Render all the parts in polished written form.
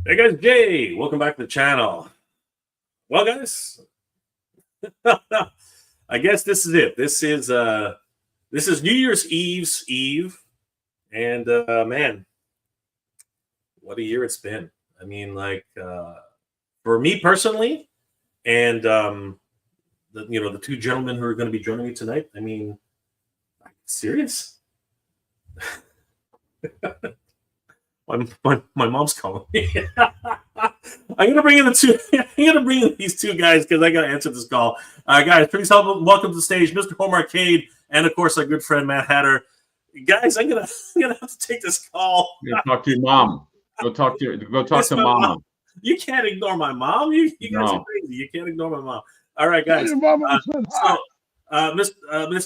Hey guys, Jay, welcome back to the channel. Well, guys, I guess this is it. This is New Year's Eve, and man, what a year it's been. I mean, for me personally, and the two gentlemen who are going to be joining me tonight. I mean, serious. My mom's calling me. I'm gonna bring in these two guys because I gotta answer this call. Guys, please welcome to the stage, Mr. Home Arcade, and of course our good friend Matt Hatter. Guys, I'm gonna have to take this call. Go talk to your mom. Go talk to mama. Mom. You can't ignore my mom. You guys are crazy. You can't ignore my mom. All right, guys. Mr.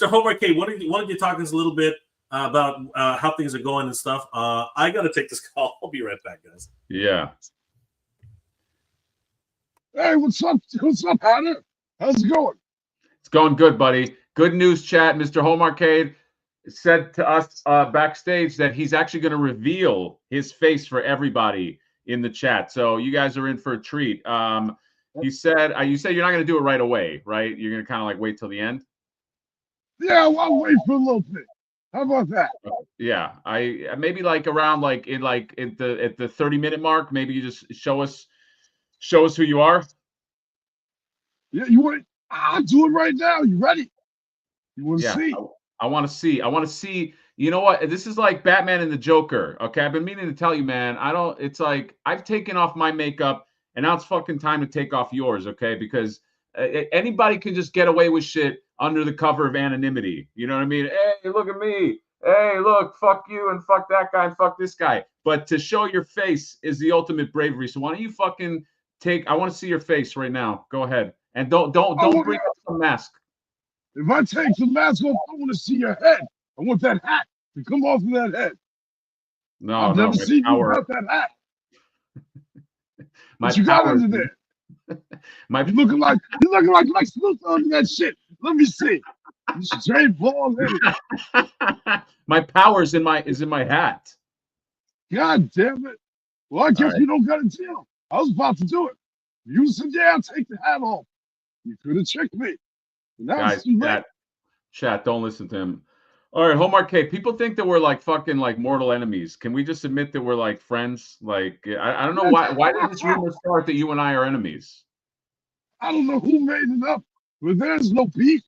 Home Arcade, why don't you talk to us a little bit about how things are going and stuff. I got to take this call. I'll be right back, guys. Yeah. Hey, what's up? What's up, Hatter? How's it going? It's going good, buddy. Good news, chat. Mr. Home Arcade said to us backstage that he's actually going to reveal his face for everybody in the chat. So you guys are in for a treat. He said, you said you're not going to do it right away, right? You're going to kind of like wait till the end? Yeah, I'll wait for a little bit. How about that? Yeah, I maybe like around at the 30-minute mark. Maybe you just show us who you are. Yeah, you want? I'll do it right now. You ready? You want to see? I want to see. I want to see. You know what? This is like Batman and the Joker. Okay, I've been meaning to tell you, man. It's like I've taken off my makeup, and now it's fucking time to take off yours. Okay, because anybody can just get away with shit under the cover of anonymity. You know what I mean? Hey, look at me. Hey, look, fuck you and fuck that guy and fuck this guy. But to show your face is the ultimate bravery. So why don't you fucking I want to see your face right now. Go ahead. And don't bring up the mask. If I take the mask off, I want to see your head. I want that hat to come off of that head. No, I've never seen you without that hat. What you got under there? You're looking like Lex Luthor under that shit. Let me see. You straight bald headed. My power is in my hat. God damn it. Well, I guess you don't got a deal. I was about to do it. You said, yeah, I'll take the hat off. You could have tricked me. Guys, chat, don't listen to him. All right, Home Arcade. People think that we're like fucking like mortal enemies. Can we just admit that we're like friends? Like, I don't know why did this rumor start that you and I are enemies? I don't know who made it up, but there's no beef.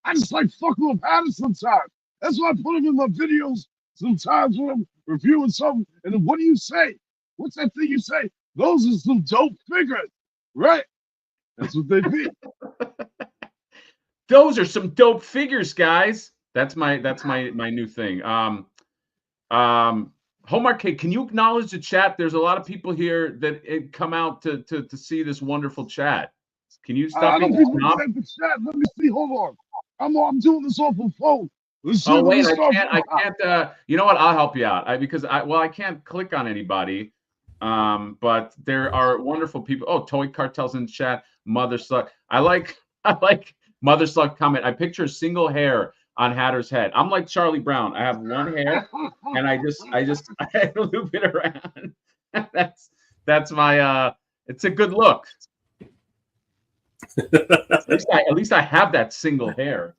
I just like fucking with Hatter sometimes. That's why I put him in my videos sometimes when I'm reviewing something. And then what do you say? What's that thing you say? Those are some dope figures, right? That's what they be. Those are some dope figures, guys. That's my new thing. Home Arcade, can you acknowledge the chat? There's a lot of people here that come out to see this wonderful chat. Can you stop being a snob? Let me see. Hold on. I'm doing this off the phone. Oh wait, I can't. You know what? I'll help you out. I can't click on anybody. But there are wonderful people. Oh, Toy Cartel's in chat. Mother Suck. I like Mother Suck comment. I picture a single hair on Hatter's head. I'm like Charlie Brown. I have one hair, and I loop it around. that's my. It's a good look. At least I have that single hair.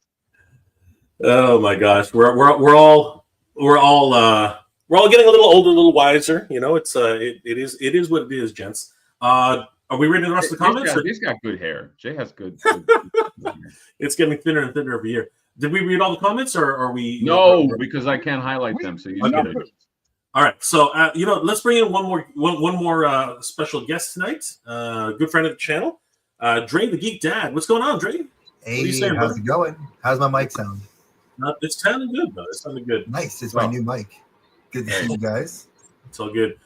Oh my gosh, we're all getting a little older, a little wiser. You know, it is what it is, gents. Are we reading the rest of the comments? Jay's got good hair. Jay has good hair. It's getting thinner and thinner every year. Did we read all the comments, or are we? No, because I can't highlight them. So you get it. All right, so let's bring in one more special guest tonight. Good friend of the channel, Dre the Geek Dad. What's going on, Dre? Hey, how's it going? How's my mic sound? It's sounding good, though. It's sounding good. Nice. It's my new mic. Good to see you guys. It's all good.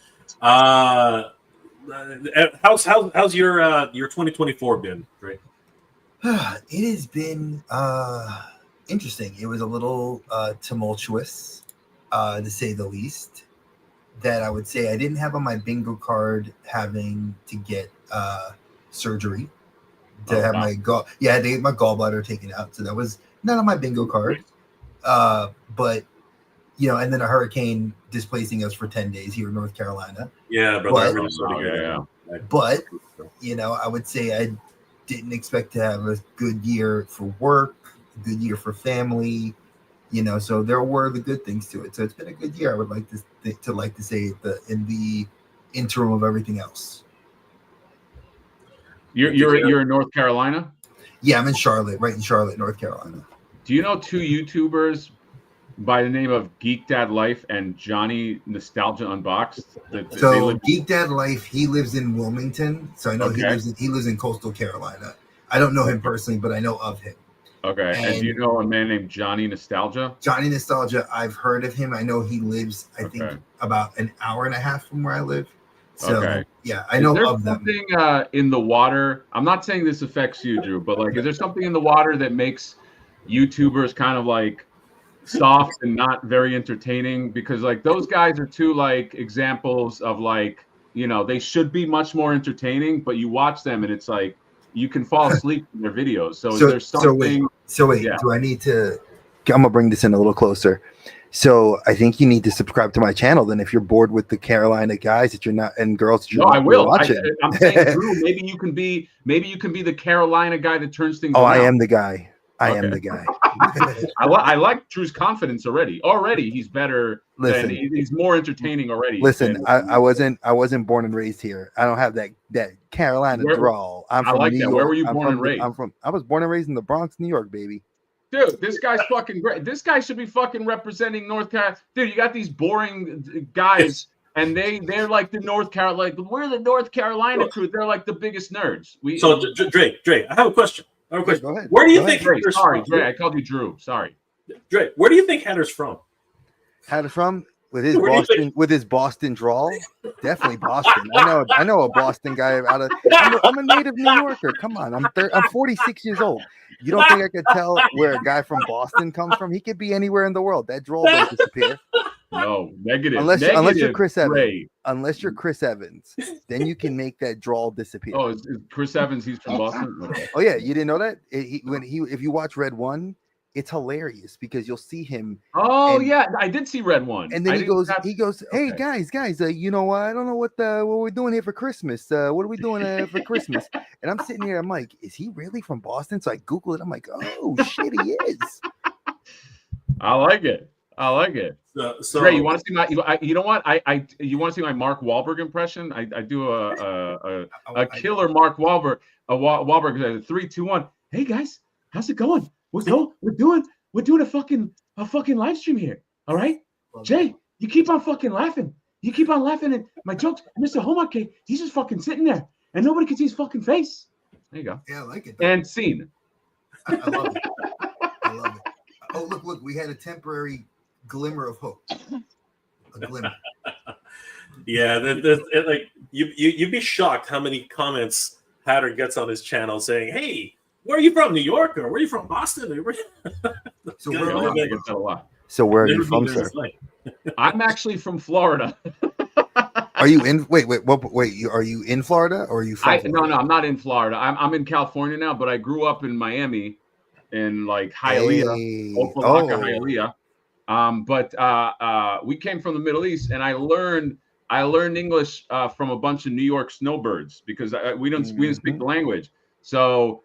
How's your 2024 been, Dre? It has been interesting. It was a little tumultuous, to say the least. That I would say I didn't have on my bingo card having to get surgery to have my they had my gallbladder taken out, so that was not on my bingo card. But you know, and then a hurricane displacing us for 10 days here in North Carolina. Yeah, brother. I But- really sorry to hear Yeah, that. But, you know, I would say I didn't expect to have a good year for work, a good year for family, you know, so there were the good things to it. So it's been a good year. I would like to say in the interim of everything else. You're in North Carolina. Yeah, I'm in Charlotte, right in Charlotte, North Carolina. Do you know two YouTubers by the name of Geek Dad Life and Johnny Nostalgia Unboxed? So Geek Dad Life, he lives in Wilmington. So I know Okay. he lives in coastal Carolina. I don't know him personally, but I know of him. Okay. And do you know a man named Johnny Nostalgia? Johnny Nostalgia, I've heard of him. I know he lives, I think, about an hour and a half from where I live. So yeah, I know of them. Is there something in the water? I'm not saying this affects you, Drew, but like, is there something in the water that makes YouTubers kind of like soft and not very entertaining? Because like those guys are two like examples of like, you know, they should be much more entertaining, but you watch them and it's like you can fall asleep in their videos. So is there something? So wait, do I need to? I'm gonna bring this in a little closer. So I think you need to subscribe to my channel. Then, if you're bored with the Carolina guys that you're not and girls that you're I will. watching, I'm saying, Drew, maybe you can be the Carolina guy that turns things. Oh, around. I am the guy. I am the guy. I like Drew's confidence already. Already, he's better. Listen, he's more entertaining already. Listen, I wasn't born and raised here. I don't have that Carolina drawl. I'm from New York. Where were you born and raised? I was born and raised in the Bronx, New York, baby. Dude, this guy's fucking great. This guy should be fucking representing North Carolina. Dude, you got these boring guys, and they're like the North Carolina. Like, we're the North Carolina crew. They're like the biggest nerds. So Drake, I have a question. Go ahead. Where do you think Hatter's Sorry, from? Drake, I called you Drew. Sorry. Drake, where do you think Hatter's from? Hatter's from? With his Boston drawl, definitely Boston. I know a Boston guy out of. I'm a native New Yorker. Come on, I'm 46 years old. You don't think I could tell where a guy from Boston comes from? He could be anywhere in the world. That drawl don't disappear. No, negative. Unless you're Chris Evans. Ray. Unless you're Chris Evans, then you can make that drawl disappear. Oh, is Chris Evans? He's from Boston. Okay. Oh yeah, you didn't know that? If you watch Red One. It's hilarious because you'll see him. Oh yeah, I did see Red One. And then he goes, "Hey guys, you know what? I don't know what we're doing here for Christmas. What are we doing for Christmas?" And I'm sitting here, I'm like, "Is he really from Boston?" So I Google it. I'm like, "Oh shit, he is." I like it. So Ray, you want to see my? You know what? You want to see my Mark Wahlberg impression? I do a killer Mark Wahlberg. Wahlberg 3, 2, 1. Hey guys, how's it going? We're doing a fucking live stream here. All right, Jay, you keep on fucking laughing. You keep on laughing at my jokes. Mr. Homake, he's just fucking sitting there, and nobody can see his fucking face. There you go. Yeah, I like it. And scene. I love it. I love it. Oh, look, we had a temporary glimmer of hope. A glimmer. Yeah, like you'd be shocked how many comments Hatter gets on his channel saying, "Hey, where are you from? New York, or where are you from? Boston?" So where are you from, sir? I'm actually from Florida. Are you in? Wait. Are you in Florida or are you from? No, I'm not in Florida. I'm in California now, but I grew up in Miami, in like Hialeah, Hialeah. But we came from the Middle East, and I learned English from a bunch of New York snowbirds because we didn't speak the language. So.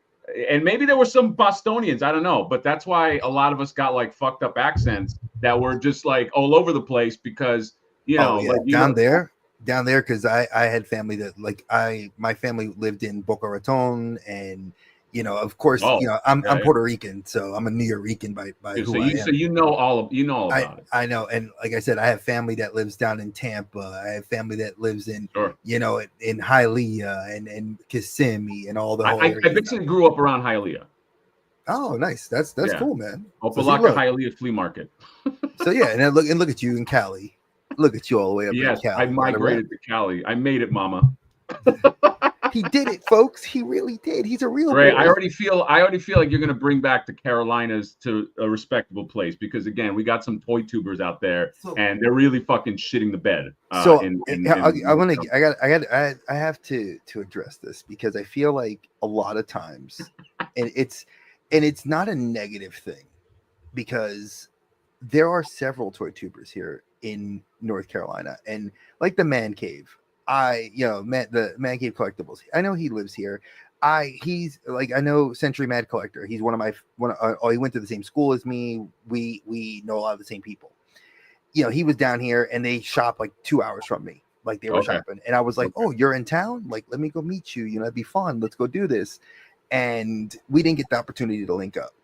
And maybe there were some Bostonians, I don't know, but that's why a lot of us got like fucked up accents that were just like all over the place because down there because I had family that my family lived in Boca Raton and of course I'm Puerto Rican, so I'm a New Yorican by who I am. So you know all about it. I know, and like I said, I have family that lives down in Tampa. I have family that lives in in Hialeah and Kissimmee and all the whole I basically grew up around Hialeah. Oh, nice. That's cool, man. Opelika Hialeah Flea Market. So yeah, and look at you in Cali. Look at you all the way up in Cali. I migrated to Cali. I made it, mama. He did it, folks. He really did. He's a real Ray, I already feel like you're going to bring back the Carolinas to a respectable place because again, we got some toy tubers out there and they're really fucking shitting the bed. I have to address this because I feel like a lot of times, and it's not a negative thing because there are several toy tubers here in North Carolina, and like the Man Cave, the Man Cave Collectibles. I know he lives here. I know Century Mad Collector. He's he went to the same school as me. We know a lot of the same people. He was down here, and they shop like 2 hours from me. Like they were shopping, and I was like, "Oh, you're in town? Like, let me go meet you. It'd be fun. Let's go do this." And we didn't get the opportunity to link up.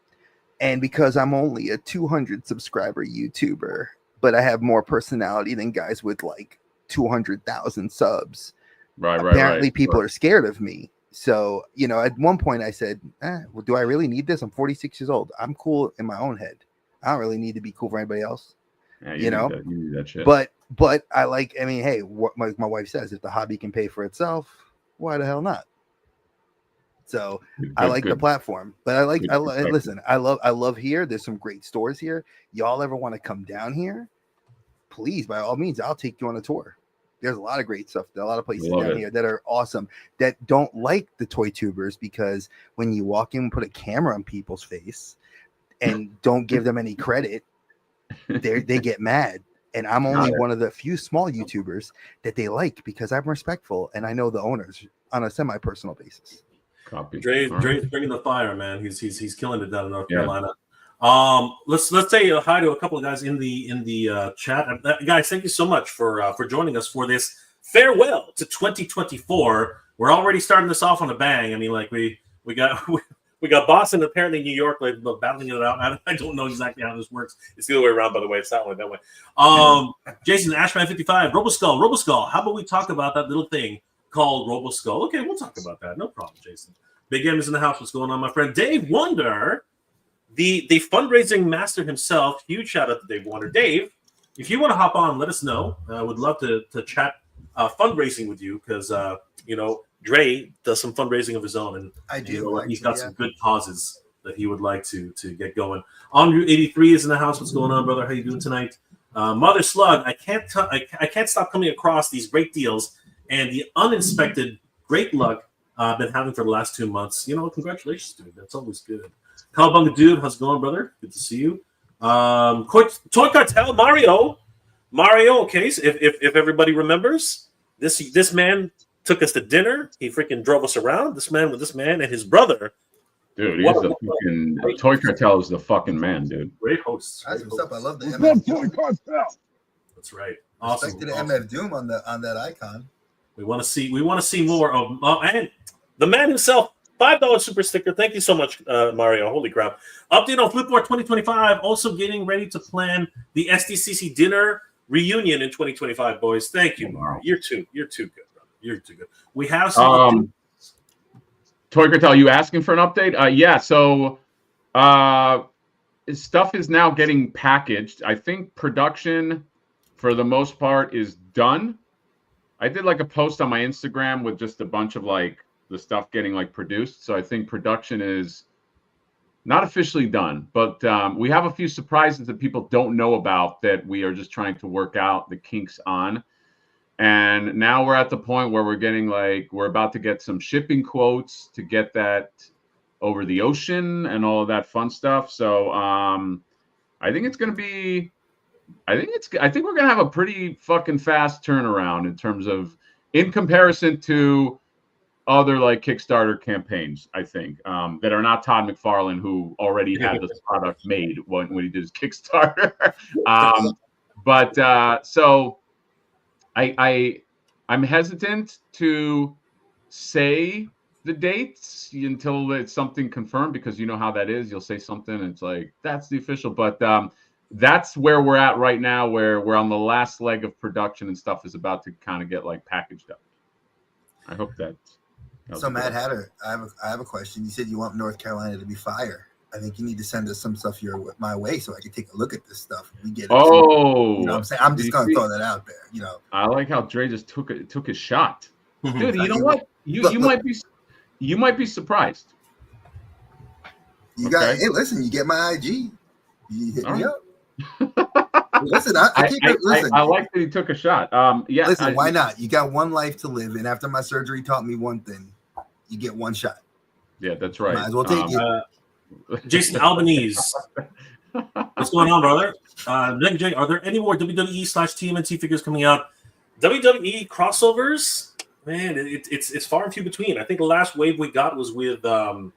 And because I'm only a 200 subscriber YouTuber, but I have more personality than guys with like 200,000 subs. Apparently, people are scared of me. So, at one point I said, well, do I really need this? I'm 46 years old. I'm cool in my own head. I don't really need to be cool for anybody else. Yeah, you need that shit. But hey, what my wife says, if the hobby can pay for itself, why the hell not? So I like the platform, but listen, I love here. There's some great stores here. Y'all ever want to come down here? Please, by all means, I'll take you on a tour. There's a lot of great stuff. There are a lot of places down here that are awesome that don't like the toy tubers, because when you walk in and put a camera on people's face and don't give them any credit, they get mad. And I'm only one of the few small YouTubers that they like, because I'm respectful and I know the owners on a semi-personal basis. Copy. Dre's bringing the fire, man. He's killing it down in North Carolina. Let's say hi to a couple of guys in the chat. Guys, thank you so much for joining us for this farewell to 2024. We're already starting this off on a bang. I mean, like we got Boston, apparently New York, like battling it out. I don't know exactly how this works. It's the other way around, by the way. It's not like that way. Jason Ashman55, Roboskull. How about we talk about that little thing called Roboskull? Okay, we'll talk about that. No problem, Jason. Big M is in the house. What's going on, my friend? Dave Wonder, the fundraising master himself. Huge shout out to Dave Wonder. Dave, if you want to hop on, let us know. I would love to chat fundraising with you, because Dre does some fundraising of his own, and I do. He's got some good causes that he would like to get going. Andre 83 is in the house. What's going on, brother? How you doing tonight? Mother Slug, I can't stop coming across these great deals and the uninspected great luck I've been having for the last 2 months. Congratulations, dude. That's always good. Cowabunga dude, how's it going, brother? Good to see you. Toy Cartel, Mario. Okay, so if everybody remembers, this man took us to dinner. He freaking drove us around. This man and his brother. Dude, he's the fucking Toy Cartel is the fucking man, dude. Great hosts. That's what's up. I love the What's MF up, Toy Cartel? That's right. Awesome. Respect to the MF Doom on that icon. We want to see more of and the man himself. $5 super sticker. Thank you so much, Mario. Holy crap. Update on Flipboard 2025. Also getting ready to plan the SDCC dinner reunion in 2025, boys. Thank you, Mario. You're too good, brother. You're too good. We have some Toy Cartel, you asking for an update? Yeah, so stuff is now getting packaged. I think production, for the most part, is done. I did like a post on my Instagram with just a bunch of like the stuff getting like produced. So I think production is not officially done, but we have a few surprises that people don't know about that we are just trying to work out the kinks on. And now we're at the point where we're about to get some shipping quotes to get that over the ocean and all of that fun stuff. So I think it's going to be, I think we're going to have a pretty fucking fast turnaround in comparison to other like Kickstarter campaigns, I think, that are not Todd McFarlane, who already had this product made when he did his Kickstarter. So I'm hesitant to say the dates until it's something confirmed, because you know how that is. You'll say something and it's like, that's the official, but that's where we're at right now, where we're on the last leg of production and stuff is about to kind of get like packaged up. I hope that. So Mad Hatter, I have a question. You said you want North Carolina to be fire. I think you need to send us some stuff my way so I can take a look at this stuff. We get it. Oh, you know what I'm saying? I'm just gonna throw that out there. I like how Dre just took his shot. Dude, you know Look, what? You might be surprised. Hey, listen, you get my IG. You hit me up. Listen, I like that he took a shot. Yeah. Listen, why not? You got one life to live, and after my surgery taught me one thing: you get one shot. Yeah, that's right. Might as well take it. Jason Albanese. What's going on, brother? Nick J, are there any more WWE/TMNT figures coming out? WWE crossovers? Man, it's far and few between. I think the last wave we got was with Andre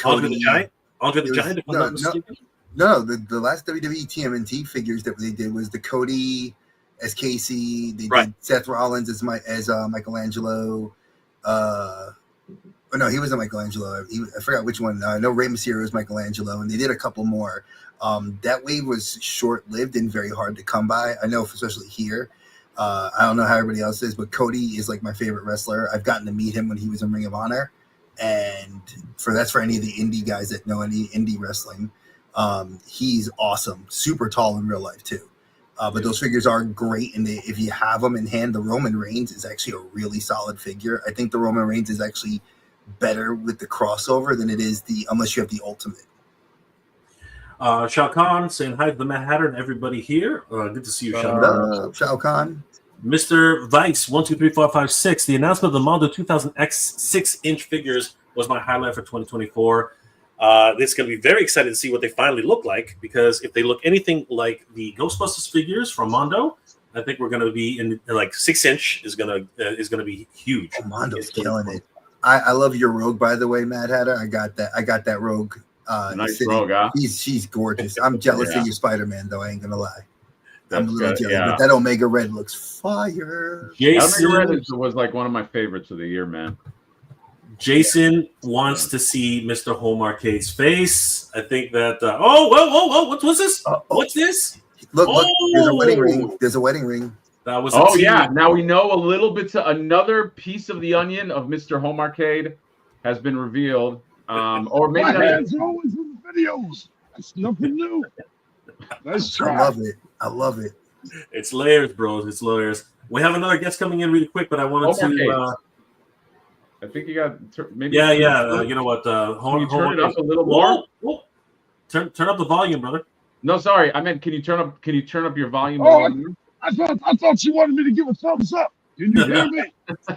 the Giant. Andre the Giant, if I'm not mistaken. No, the last WWE TMNT figures that they did was the Cody as Casey. They did Seth Rollins as Michelangelo. No, he wasn't Michelangelo. I forgot which one. I know Rey Mysterio was Michelangelo, and they did a couple more. That wave was short-lived and very hard to come by. I know, especially here. I don't know how everybody else is, but Cody is like my favorite wrestler. I've gotten to meet him when he was in Ring of Honor, and that's for any of the indie guys that know any indie wrestling. He's awesome, super tall in real life too. But those figures are great, and if you have them in hand, the Roman Reigns is actually a really solid figure. I think the Roman Reigns is actually better with the crossover than it is unless you have the Ultimate. Shao Kahn saying hi to the Mad Hatter and everybody here. Good to see you, Shao Kahn. Shao Kahn. Mr. Vice 123456. The announcement of the Mondo 2000X 6-inch figures was my highlight for 2024. It's going to be very excited to see what they finally look like, because if they look anything like the Ghostbusters figures from Mondo, I think we're going to be in like 6-inch is going to be huge. Oh, Mondo's killing it. I love your Rogue, by the way, Mad Hatter. I got that Rogue. Nice Rogue, huh? She's gorgeous. I'm jealous of your Spider-Man, though. I ain't gonna lie. I'm a little good, jealous. yeah. But that Omega Red looks fire. Jason Omega Red was like one of my favorites of the year, man. Jason wants to see Mr. Home Arcade's face. I think that. Whoa! What's this? What's this? Look! There's a wedding ring. There's a wedding ring. That was. Yeah. Now we know a little bit. Another piece of the onion of Mr. Home Arcade has been revealed. Or maybe My not. hands are always in the videos. That's nothing new. Nice try. I love it. It's layers, bros. It's layers. We have another guest coming in really quick, but I wanted to. I think you got maybe. Yeah. You know what? Can you turn it up a little more? Whoa. Turn up the volume, brother. No, sorry. I meant, can you turn up your volume? I thought you wanted me to give a thumbs up. Can you hear me?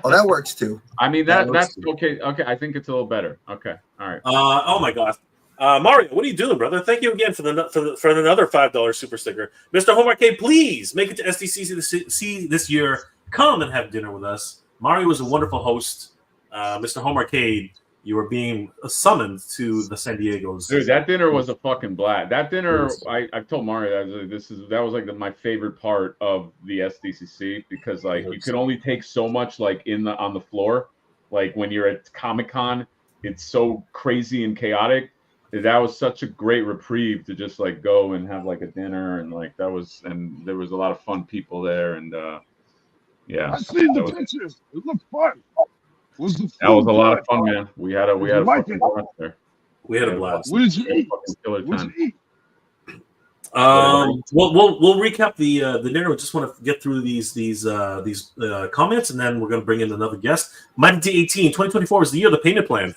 Oh, that works too. I mean that's okay. Okay, I think it's a little better. Okay, all right. Oh my gosh, Mario, what are you doing, brother? Thank you again for another $5 super sticker, Mr. Home Arcade. Please make it to SDCC this year. Come and have dinner with us. Mario was a wonderful host. Mr. Home Arcade, you were being summoned to the San Diego's. Dude, that dinner was a fucking blast. That dinner, I've told Mario that was like my favorite part of the SDCC, because like you could only take so much like on the floor. Like when you're at Comic-Con, it's so crazy and chaotic. That was such a great reprieve to just like go and have like a dinner, and like there was a lot of fun people there, and yeah. I seen the pictures. It looked fun. That was a lot of fun, man. We had a fucking blast there. We had a blast. What did you eat? We'll recap the dinner. We just want to get through these comments, and then we're going to bring in another guest. Mighty 18 2024 is the year of the payment plan.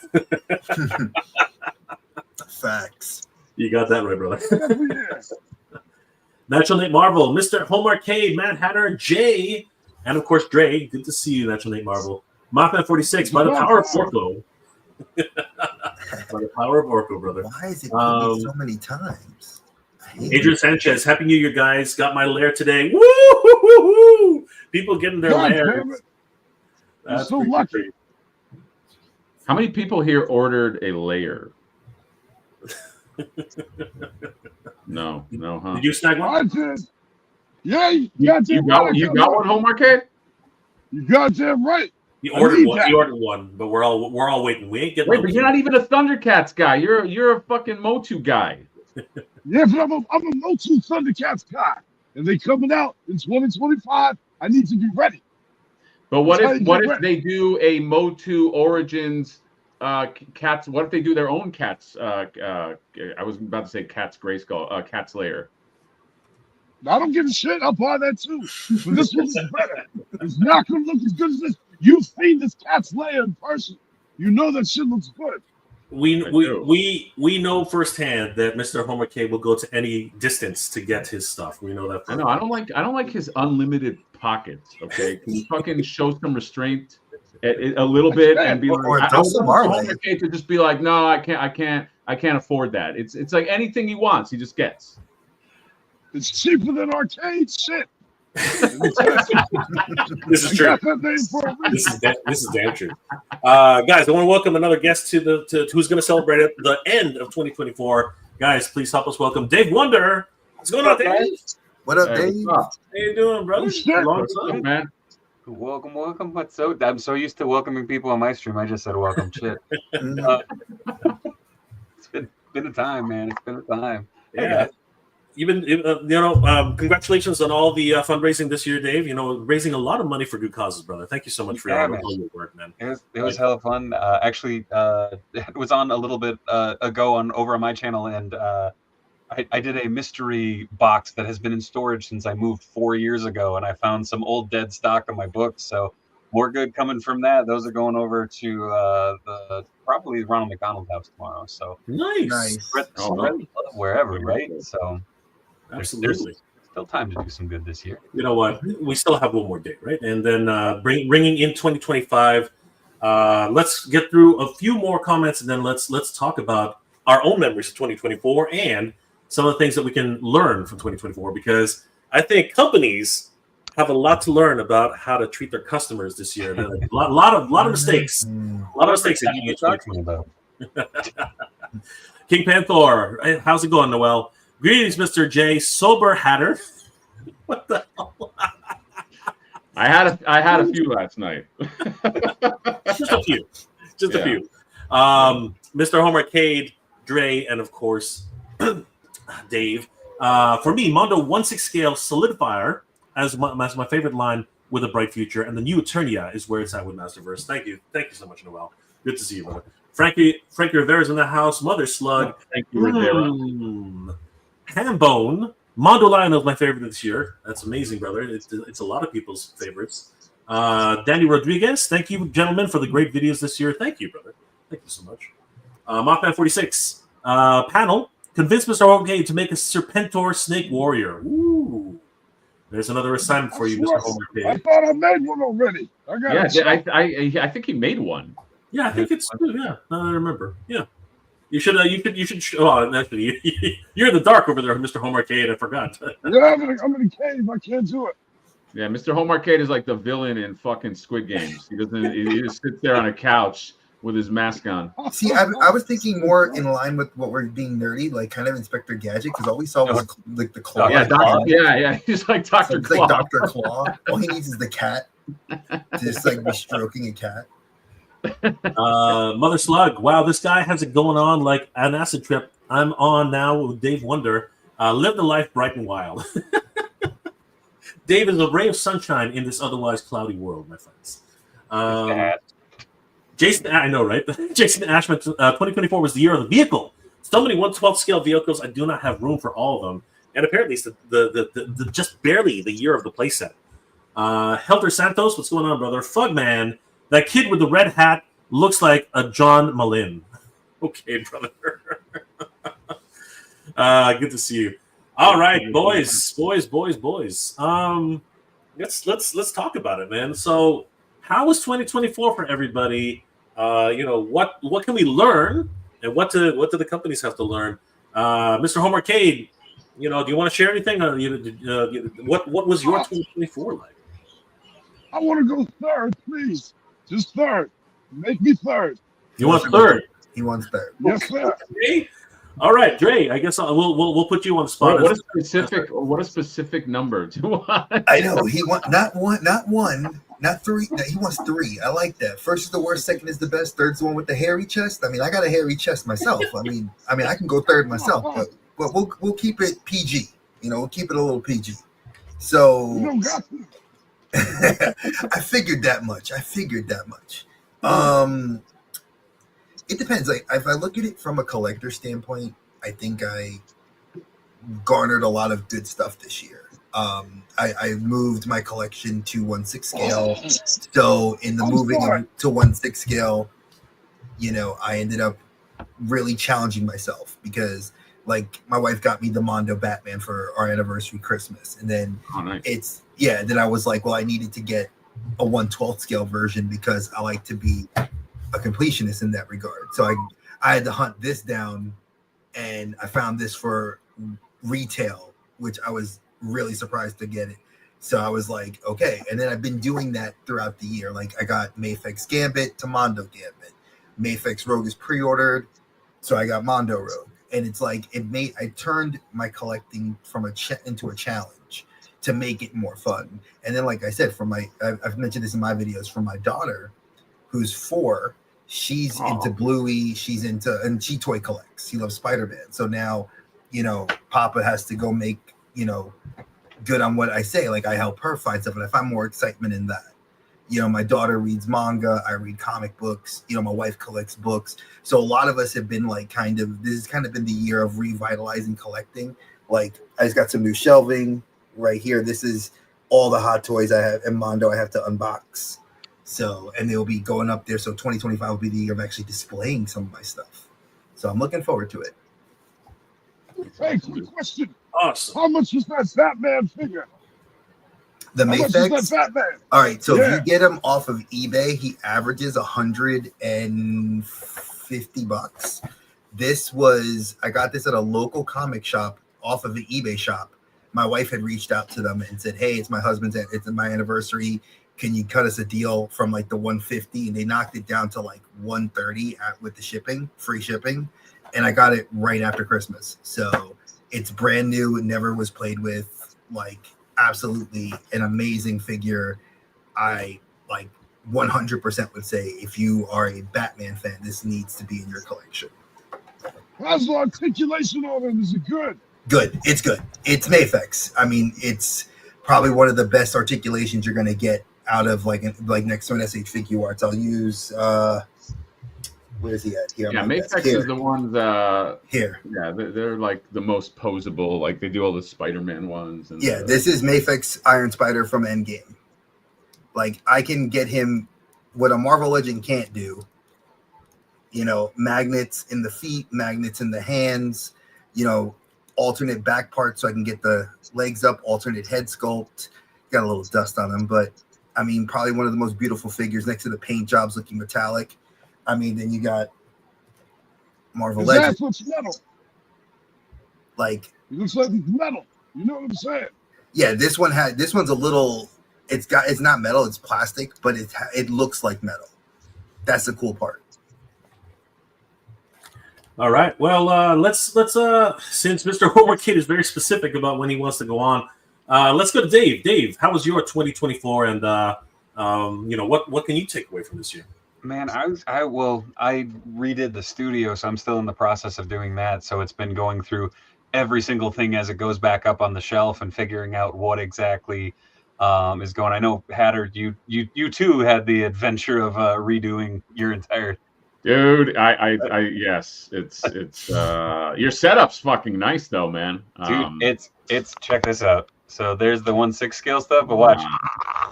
Facts. You got that right, brother. Natural Nate Marvel, Mr. Home Arcade, Mad Hatter, Jay, and of course Dre. Good to see you, Natural Nate Marvel. Mothman 46, by the power of Orko. By the power of Orko, brother. Why is it so many times? Adrian Sanchez, Happy New Year, guys. Got my lair today. Woo! People getting their lair. That's so lucky. Great. How many people here ordered a layer? No, huh? Did you snag one? I did. Yeah, you got one, Home Arcade? You goddamn right. You ordered one. You ordered one, but we're all waiting. We ain't getting. Wait, but you're not even a Thundercats guy. You're a fucking Motu guy. Yeah, but I'm a Motu Thundercats guy, and they coming out in 2025. I need to be ready. But what if they do a Motu Origins cats? What if they do their own cats? I was about to say Cats Grayskull, Cats Lair. I don't give a shit. I'll buy that too. But this one's better. It's not going to look as good as this. You've seen this Cat's Lair in person. You know that shit looks good. We know firsthand that Mr. Home Arcade will go to any distance to get his stuff. We know that. I know. I don't like his unlimited pockets. Okay, can you fucking show some restraint a little bit and be like, I want Home Arcade to just be like, no, I can't I can't afford that. It's like anything he wants, he just gets. It's cheaper than arcade shit. This is I true. got that name for a reason. This is damn true. Guys, I want to welcome another guest to who's going to celebrate at the end of 2024. Guys, please help us welcome Dave Wonder. What's going on, Dave? What up, Hey, Dave? what's up? How you doing, brother? Oh, shit. Long What's up, time. man? Welcome. I'm so used to welcoming people on my stream. I just said welcome. Shit. Mm, It's been a time, man. It's been a time. Hey, Yeah. guys. Congratulations on all the fundraising this year, Dave. Raising a lot of money for good causes, brother. Thank you so much for Yeah, all man. your work, man. It was hella fun. Actually, it was on a little bit ago over on my channel, and I did a mystery box that has been in storage since I moved 4 years ago, and I found some old dead stock of my books. So more good coming from that. Those are going over to the probably Ronald McDonald House tomorrow. So Nice. spread Oh, the love wherever, right? So Absolutely. still time to do some good this year. You know what? We still have one more day, right? And then bringing in 2025. Let's get through a few more comments, and then let's talk about our own memories of 2024 and some of the things that we can learn from 2024. Because I think companies have a lot to learn about how to treat their customers this year. A lot of mistakes. mm. A lot of mistakes. What are you talking about? King Panther, hey, how's it going, Noel? Greetings, Mr. J. Sober Hatter. What the hell? I had a few last night. Just a few. Just a Yeah. few. Mr. Homer Cade, Dre, and of course, Dave. For me, Mondo 1/6 scale solidifier as my favorite line with a bright future, and the new Eternia is where it's at with Masterverse. Thank you so much, Noel. Good to see you, brother. Frankie Rivera's in the house. Mother Slug. Thank you, Rivera. Hambone. Mondo Lionel's my favorite this year. That's amazing, brother. It's a lot of people's favorites. Danny Rodriguez. Thank you, gentlemen, for the great videos this year. Thank you, brother. Thank you so much. Mothman 46. Panel. Convince Mr. Homer to make a Serpentor Snake Warrior. Ooh. There's another assignment for you, Mr. Homer I thought I made one already. I got Yeah, it. I think he made one. Yeah, I think it's yeah. Now that I remember, yeah. You should. Oh, actually, you're in the dark over there, Mr. Home Arcade. I forgot. Yeah, I'm in a cave. I can't do it. Yeah, Mr. Home Arcade is like the villain in fucking Squid Games. He doesn't. He just sits there on a couch with his mask on. See, I was thinking more in line with what we're being nerdy, like kind of Inspector Gadget, because all we saw was like the claw. Yeah, He's like Dr. It's Claw. like Dr. Claw. All he needs is the cat. To just like be stroking a cat. Mother Slug. Wow, this guy has it going on like an acid trip. I'm on now with Dave Wonder. Live the life bright and wild. Dave is a ray of sunshine in this otherwise cloudy world, my friends. Jason, I know, right? Jason Ashman, 2024 was the year of the vehicle. So many 1/12 scale vehicles. I do not have room for all of them. And apparently it's the just barely the year of the playset. Helter Santos, what's going on, brother? Fugman, that kid with the red hat looks like a John Malin. Okay, brother. Good to see you. All right, boys. Let's talk about it, man. So, how was 2024 for everybody? What can we learn, and what do the companies have to learn? Mr. Home Arcade, do you want to share anything? What was your 2024 like? I want to go third, please. Just third. Make me third. You want third? He wants third. Yes, sir. Okay. All right, Dre. I guess we'll put you on the spot. What a specific number do you want? I know he wants not one, not three. No, he wants three. I like that. First is the worst, second is the best, third's the one with the hairy chest. I mean, I got a hairy chest myself. I mean, I can go third myself, but we'll keep it PG. We'll keep it a little PG. So You don't got to. I figured that much. It depends. Like if I look at it from a collector standpoint, I think I garnered a lot of good stuff this year. I moved my collection to 1/6 scale. So in the moving to 1/6 scale, I ended up really challenging myself because like my wife got me the Mondo Batman for our anniversary Christmas. And then then I was like, well, I needed to get a 1/12 scale version because I like to be a completionist in that regard. So I had to hunt this down, and I found this for retail, which I was really surprised to get it. So I was like, okay. And then I've been doing that throughout the year. Like I got Mafex Gambit to Mondo Gambit. Mafex Rogue is pre-ordered, so I got Mondo Rogue. And it's like I turned my collecting from into a challenge to make it more fun. And then, like I said, I've mentioned this in my videos, for my daughter, who's 4, she's into Bluey, and she toy collects. She loves Spider-Man. So now, Papa has to go make, good on what I say. Like I help her find stuff, and I find more excitement in that. My daughter reads manga, I read comic books, my wife collects books. So a lot of us have been like this has kind of been the year of revitalizing collecting. Like I just got some new shelving right here. This is all the Hot Toys I have in Mondo I have to unbox. So, and they'll be going up there. So 2025 will be the year of actually displaying some of my stuff. So I'm looking forward to it. Hey, quick question. Awesome. How much was that Batman figure? The How much is Mafex? that Batman? All right, so if Yeah. you get him off of eBay, he averages $150. I got this at a local comic shop off of the eBay shop. My wife had reached out to them and said, hey, it's my anniversary. Can you cut us a deal from like the 150? And they knocked it down to like 130 with the free shipping. And I got it right after Christmas. So it's brand new. It never was played with. Like, absolutely an amazing figure. I 100% would say if you are a Batman fan, this needs to be in your collection. How's the articulation on it? Is it good? Good. It's good. It's Mafex. I mean, it's probably one of the best articulations you're going to get out of like next to an SH Figure Arts. I'll use where's he at? Here. Yeah, Mafex is the ones. Here. Yeah, they're like the most posable. Like they do all the Spider-Man ones. And this is Mafex Iron Spider from Endgame. Like I can get him what a Marvel Legend can't do. Magnets in the feet, magnets in the hands. Alternate back parts so I can get the legs up. Alternate head sculpt. Got a little dust on him, but I mean, probably one of the most beautiful figures next to the paint jobs looking metallic. I mean, then you got Marvel Legends. That's what's metal. Like It looks like it's metal. You know what I'm saying? Yeah, this one's a little. It's not metal. It's plastic, but it looks like metal. That's the cool part. All right. Well, let's since Mr. Homework Kid is very specific about when he wants to go on, let's go to Dave. Dave, how was your 2024, and what can you take away from this year? Man, I redid the studio, so I'm still in the process of doing that. So it's been going through every single thing as it goes back up on the shelf and figuring out what exactly is going. I know, Hatter, you too had the adventure of redoing your entire. Dude, I yes, it's your setup's fucking nice though, man. Dude, it's check this out. So there's the 1/6 scale stuff, but watch.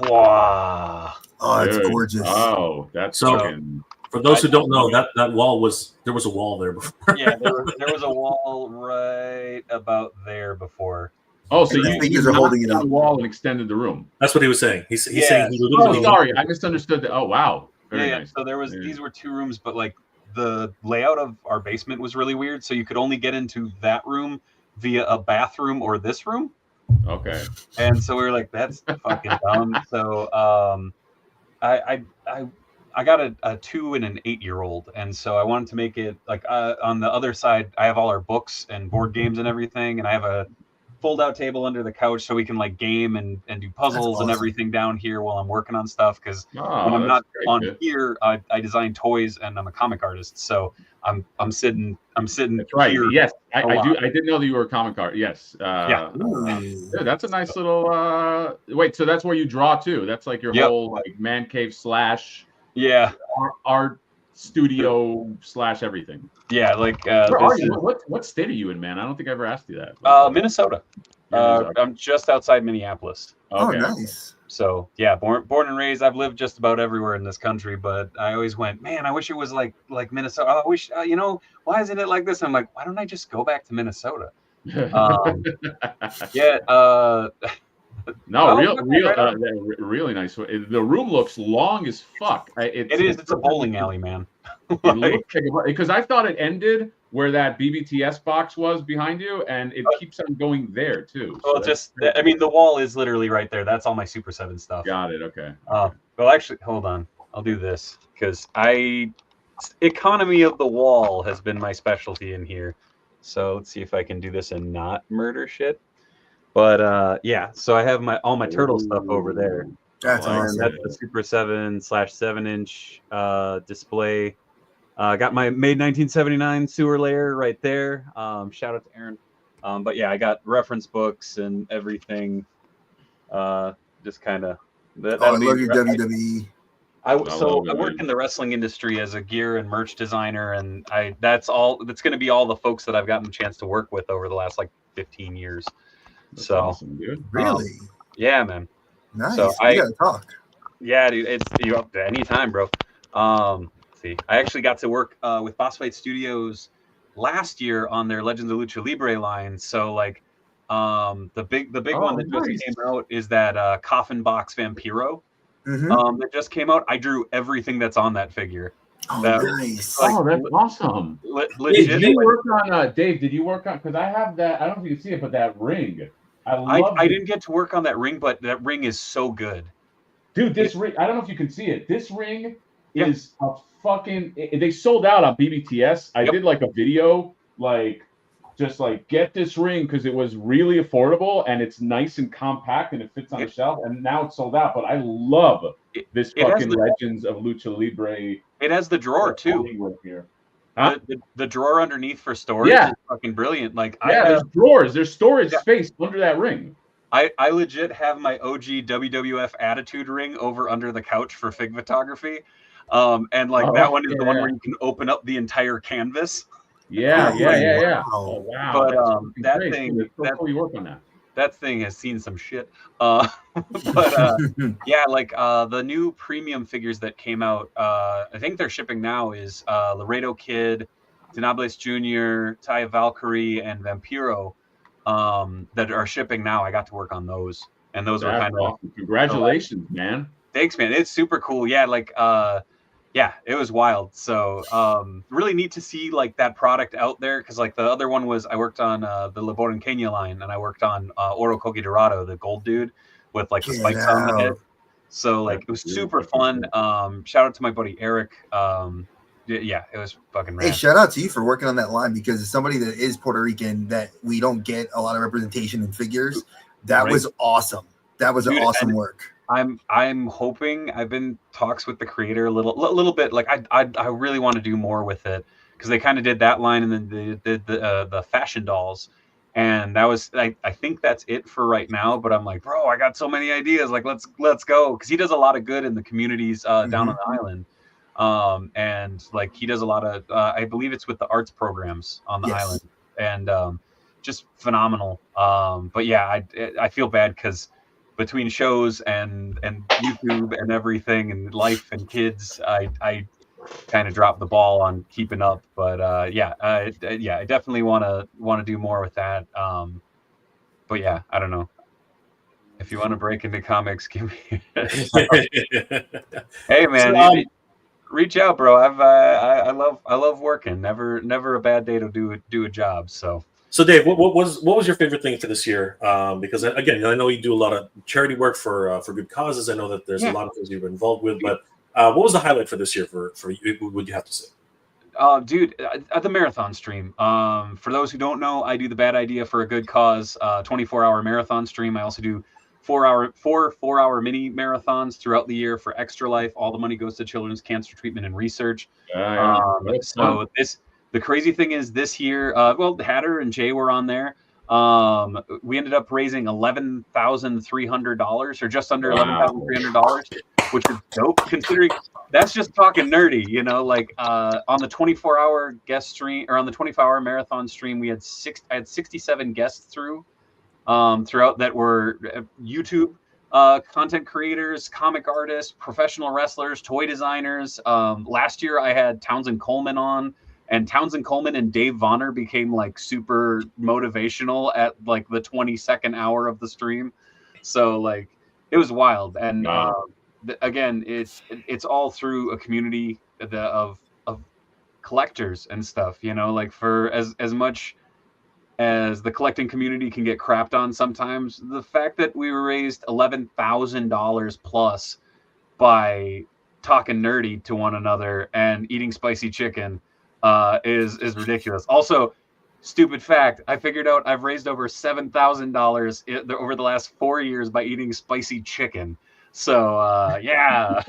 Wow. Oh, it's Dude. gorgeous. Oh, that's So- fucking. For those who don't know, that wall there was a wall there before. Yeah, there was a wall right about there before. Oh, so The you figures are knocked holding it down up. the wall and extended the room. That's what he was saying. He's Yeah. saying he Oh, literally. sorry, I misunderstood that. Oh, wow. Very Yeah. nice. So there was Yeah. these were 2 rooms, but like the layout of our basement was really weird. So you could only get into that room via a bathroom or this room. Okay. And so we were like, that's fucking dumb. So I got a 2 and an 8-year-old, and so I wanted to make it like on the other side. I have all our books and board games and everything, and I have a fold-out table under the couch so we can like game and do puzzles and awesome. everything down here while I'm working on stuff. Because Oh, when I'm that's not great, on dude. here, I design toys and I'm a comic artist. So I'm sitting That's right. here. Yes, a I lot. didn't know that you were a comic art. Yes. Yeah. Ooh. Dude, that's a nice little. Wait, so that's where you draw too? That's like your Yep. whole like man cave / Yeah. art studio / everything. Yeah. Like Where are this you? is, What state are you in, man? I don't think I ever asked you that. Minnesota. Minnesota. I'm just outside Minneapolis. Oh, Okay. nice. So yeah, born and raised. I've lived just about everywhere in this country, but I always went, man, I wish it was like Minnesota. I wish, why isn't it like this? I'm like, why don't I just go back to Minnesota? Yeah. No, Oh, real, okay, real, right on. really nice. The room looks long as fuck. It is. It's a bowling alley, man. It Like, looks like because I thought it ended where that BBTS box was behind you, and it keeps on going there too. So well, just I mean, the wall is literally right there. That's all my Super 7 stuff. got it. Okay. Well, actually, hold on. I'll do this because economy of the wall has been my specialty in here. So let's see if I can do this and not murder shit. But yeah, so I have all my turtle stuff over there. That's Oh, awesome. That's the Super 7/7-inch display. Got my made 1979 sewer layer right there. Shout out to Aaron. But yeah, I got reference books and everything. Just kind of. I love your WWE. I love it, work man. in the wrestling industry as a gear and merch designer, and that's going to be all the folks that I've gotten a chance to work with over the last like 15 years. That's So awesome, dude. Really? yeah, man. Nice. So We gotta talk. Yeah, dude, it's you up to any time, bro. Let's see, I actually got to work with Boss Fight Studios last year on their Legends of Lucha Libre line. So like, the big one that just nice. came out is that Coffin Box Vampiro. Mhm. That just came out. I drew everything that's on that figure. Oh, that- nice. like, Oh, that's awesome. Legit. Did you work on Dave? Did you work on? Because I have that. I don't know if you can see it, but that ring. I didn't get to work on that ring, but that ring is so good. Dude, this ring. I don't know if you can see it. This ring Yeah. is a fucking. They sold out on BBTS. I Yep. did like a video, like just like get this ring because it was really affordable and it's nice and compact and it fits on the shelf. And now it's sold out. But I love this it has fucking the- Legends of Lucha Libre. It has the drawer too. work here. Huh? The drawer underneath for storage Yeah. is fucking brilliant. Like Yeah, there's drawers. There's storage Yeah. space under that ring. I legit have my OG WWF Attitude ring over under the couch for fig photography. And like Oh, that one is the one yeah. where you can open up the entire canvas. Yeah. Wow. Oh wow. But, That's fucking that great. thing- Dude, it's so that- cool you work on that. That thing has seen some shit. But yeah, like the new premium figures that came out, I think they're shipping now is Laredo Kid, Dinables Jr., Taya Valkyrie, and Vampiro that are shipping now. I got to work on those, and those were That's kind of awesome. Congratulations, man. thanks, man. It's super cool. Yeah, like yeah, it was wild. So really neat to see like that product out there because like the other one was I worked on the Laboran Kenya line and I worked on Oro Kogi Dorado, the gold dude with like the Get spikes on the head. out. So like it was super fun. Shout out to my buddy Eric. Yeah, it was fucking Hey, rad. shout out to you for working on that line because as somebody that is Puerto Rican that we don't get a lot of representation in figures. That Right. was awesome. That was Dude, awesome and- work. I'm hoping I've been talks with the creator a little bit. Like I really want to do more with it because they kind of did that line and then they did the fashion dolls, and that was I think that's it for right now. But I'm like, bro, I got so many ideas. Like let's go because he does a lot of good in the communities down on the island. And like he does a lot of I believe it's with the arts programs on the Yes. island and just phenomenal. But yeah, I feel bad because between shows and YouTube and everything and life and kids, I kind of dropped the ball on keeping up. But yeah, I definitely want to do more with that. But yeah, I don't know. If you want to break into comics, give me. Hey man, So, reach out, bro. I love working. Never a bad day to do a job. So Dave, what was your favorite thing for this year? Because again, I know you do a lot of charity work for good causes. I know that there's a lot of things you've been involved with, but what was the highlight for this year for you? Would you have to say? Dude, at the marathon stream. For those who don't know, I do the Bad Idea for a Good Cause 24-hour marathon stream. I also do 4-hour mini marathons throughout the year for Extra Life. All the money goes to children's cancer treatment and research. So the crazy thing is this year, well, Hatter and Jay were on there. We ended up raising $11,300 or just under $11,300, which is dope considering that's just talking nerdy, you know, like on the 24-hour guest stream or on the 24-hour marathon stream, I had 67 guests throughout that were YouTube content creators, comic artists, professional wrestlers, toy designers. Last year I had Townsend Coleman on. And Townsend Coleman and Dave Vonner became like super motivational at like the 22nd hour of the stream. So like it was wild, and Wow. again, it's all through a community of collectors and stuff. You know, like for as much as the collecting community can get crapped on sometimes, the fact that we raised $11,000 plus by talking nerdy to one another and eating spicy chicken is ridiculous. Also, stupid fact, I figured out I've raised over $7,000 over the last 4 years by eating spicy chicken. So yeah.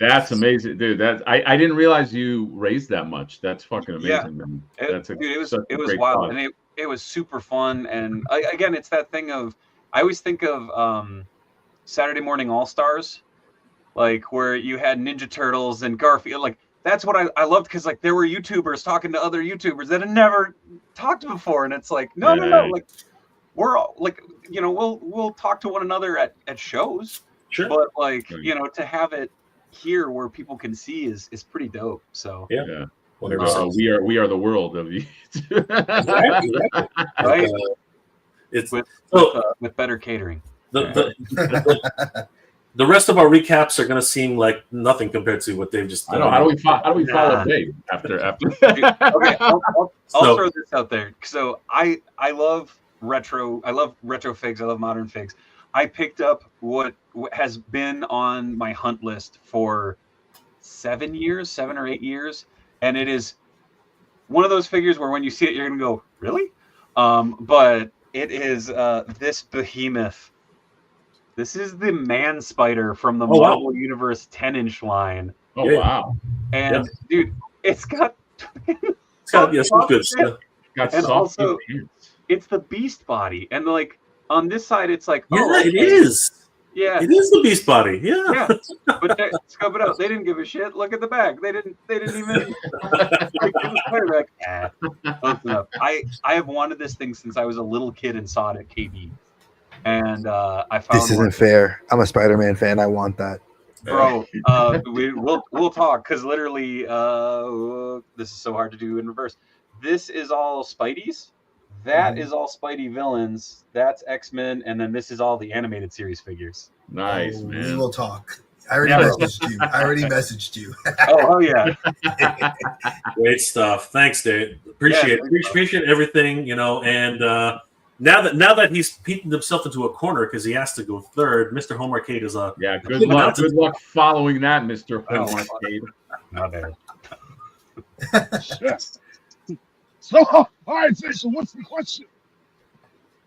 That's amazing, dude. I didn't realize you raised that much. That's fucking amazing, Yeah. man. Dude, it was such a great wild, cause. and it was super fun. And again, it's that thing of I always think of Saturday Morning All Stars, like where you had Ninja Turtles and Garfield. Like that's what I loved, because like there were YouTubers talking to other YouTubers that had never talked before, and it's like no, like we're all like, you know, we'll talk to one another at shows, Sure. but like Right. you know, to have it here where people can see is pretty dope. So Yeah. 100%. We are the world of you. Exactly. right, It's with so with better catering. the rest of our recaps are going to seem like nothing compared to what they've just I done. know. How do we follow Nah. Dave after? Okay, I'll So- throw this out there. So I love retro. I love retro figs. I love modern figs. I picked up what has been on my hunt list for 7 or 8 years, and it is one of those figures where when you see it, you're gonna go, really? But it is this behemoth. This is the Man Spider from the Oh, wow. Marvel Universe 10-inch line, Oh Yeah. wow! and dude, it's got It's got some good stuff. Got And soft also- pants. it's the Beast body, and like on this side, it's like Yeah, oh, it okay. is. Yeah, It is the Beast Body. Yeah. yeah. But scope it out. They didn't give a shit. Look at the back. They didn't even. Like, close enough. I have wanted this thing since I was a little kid and saw it at KB, and I found This isn't fair. I'm a Spider-Man fan. I want that. bro. We'll talk, because literally, this is so hard to do in reverse. This is all Spidey's. That is all Spidey villains. That's X-Men, and then this is all the animated series figures. Nice, We man. will talk. I already Yeah. messaged you. Oh yeah. Great stuff. Thanks, Dave. Appreciate Yeah, appreciate everything, you know. And now that he's painted himself into a corner because he has to go third, Mr. Home Arcade is a Yeah, good luck. Good luck following that, Mr. Oh. Home Arcade. Not bad. Yes. So, all right, so what's the question?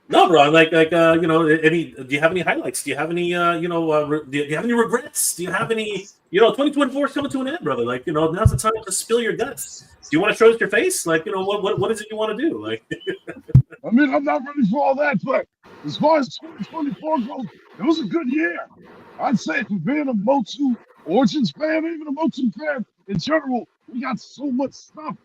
no, bro. Like you know, any? Do you have any highlights? Do you have any? Do you have any regrets? Do you have any? 2024 is coming to an end, brother. Like, now's the time to spill your guts. Do you want to show us your face? Like, what is it you want to do? Like, I mean, I'm not ready for all that, but as far as 2024 goes, it was a good year. I'd say for being a Motu Origins fan, even a Motu fan in general, we got so much stuff,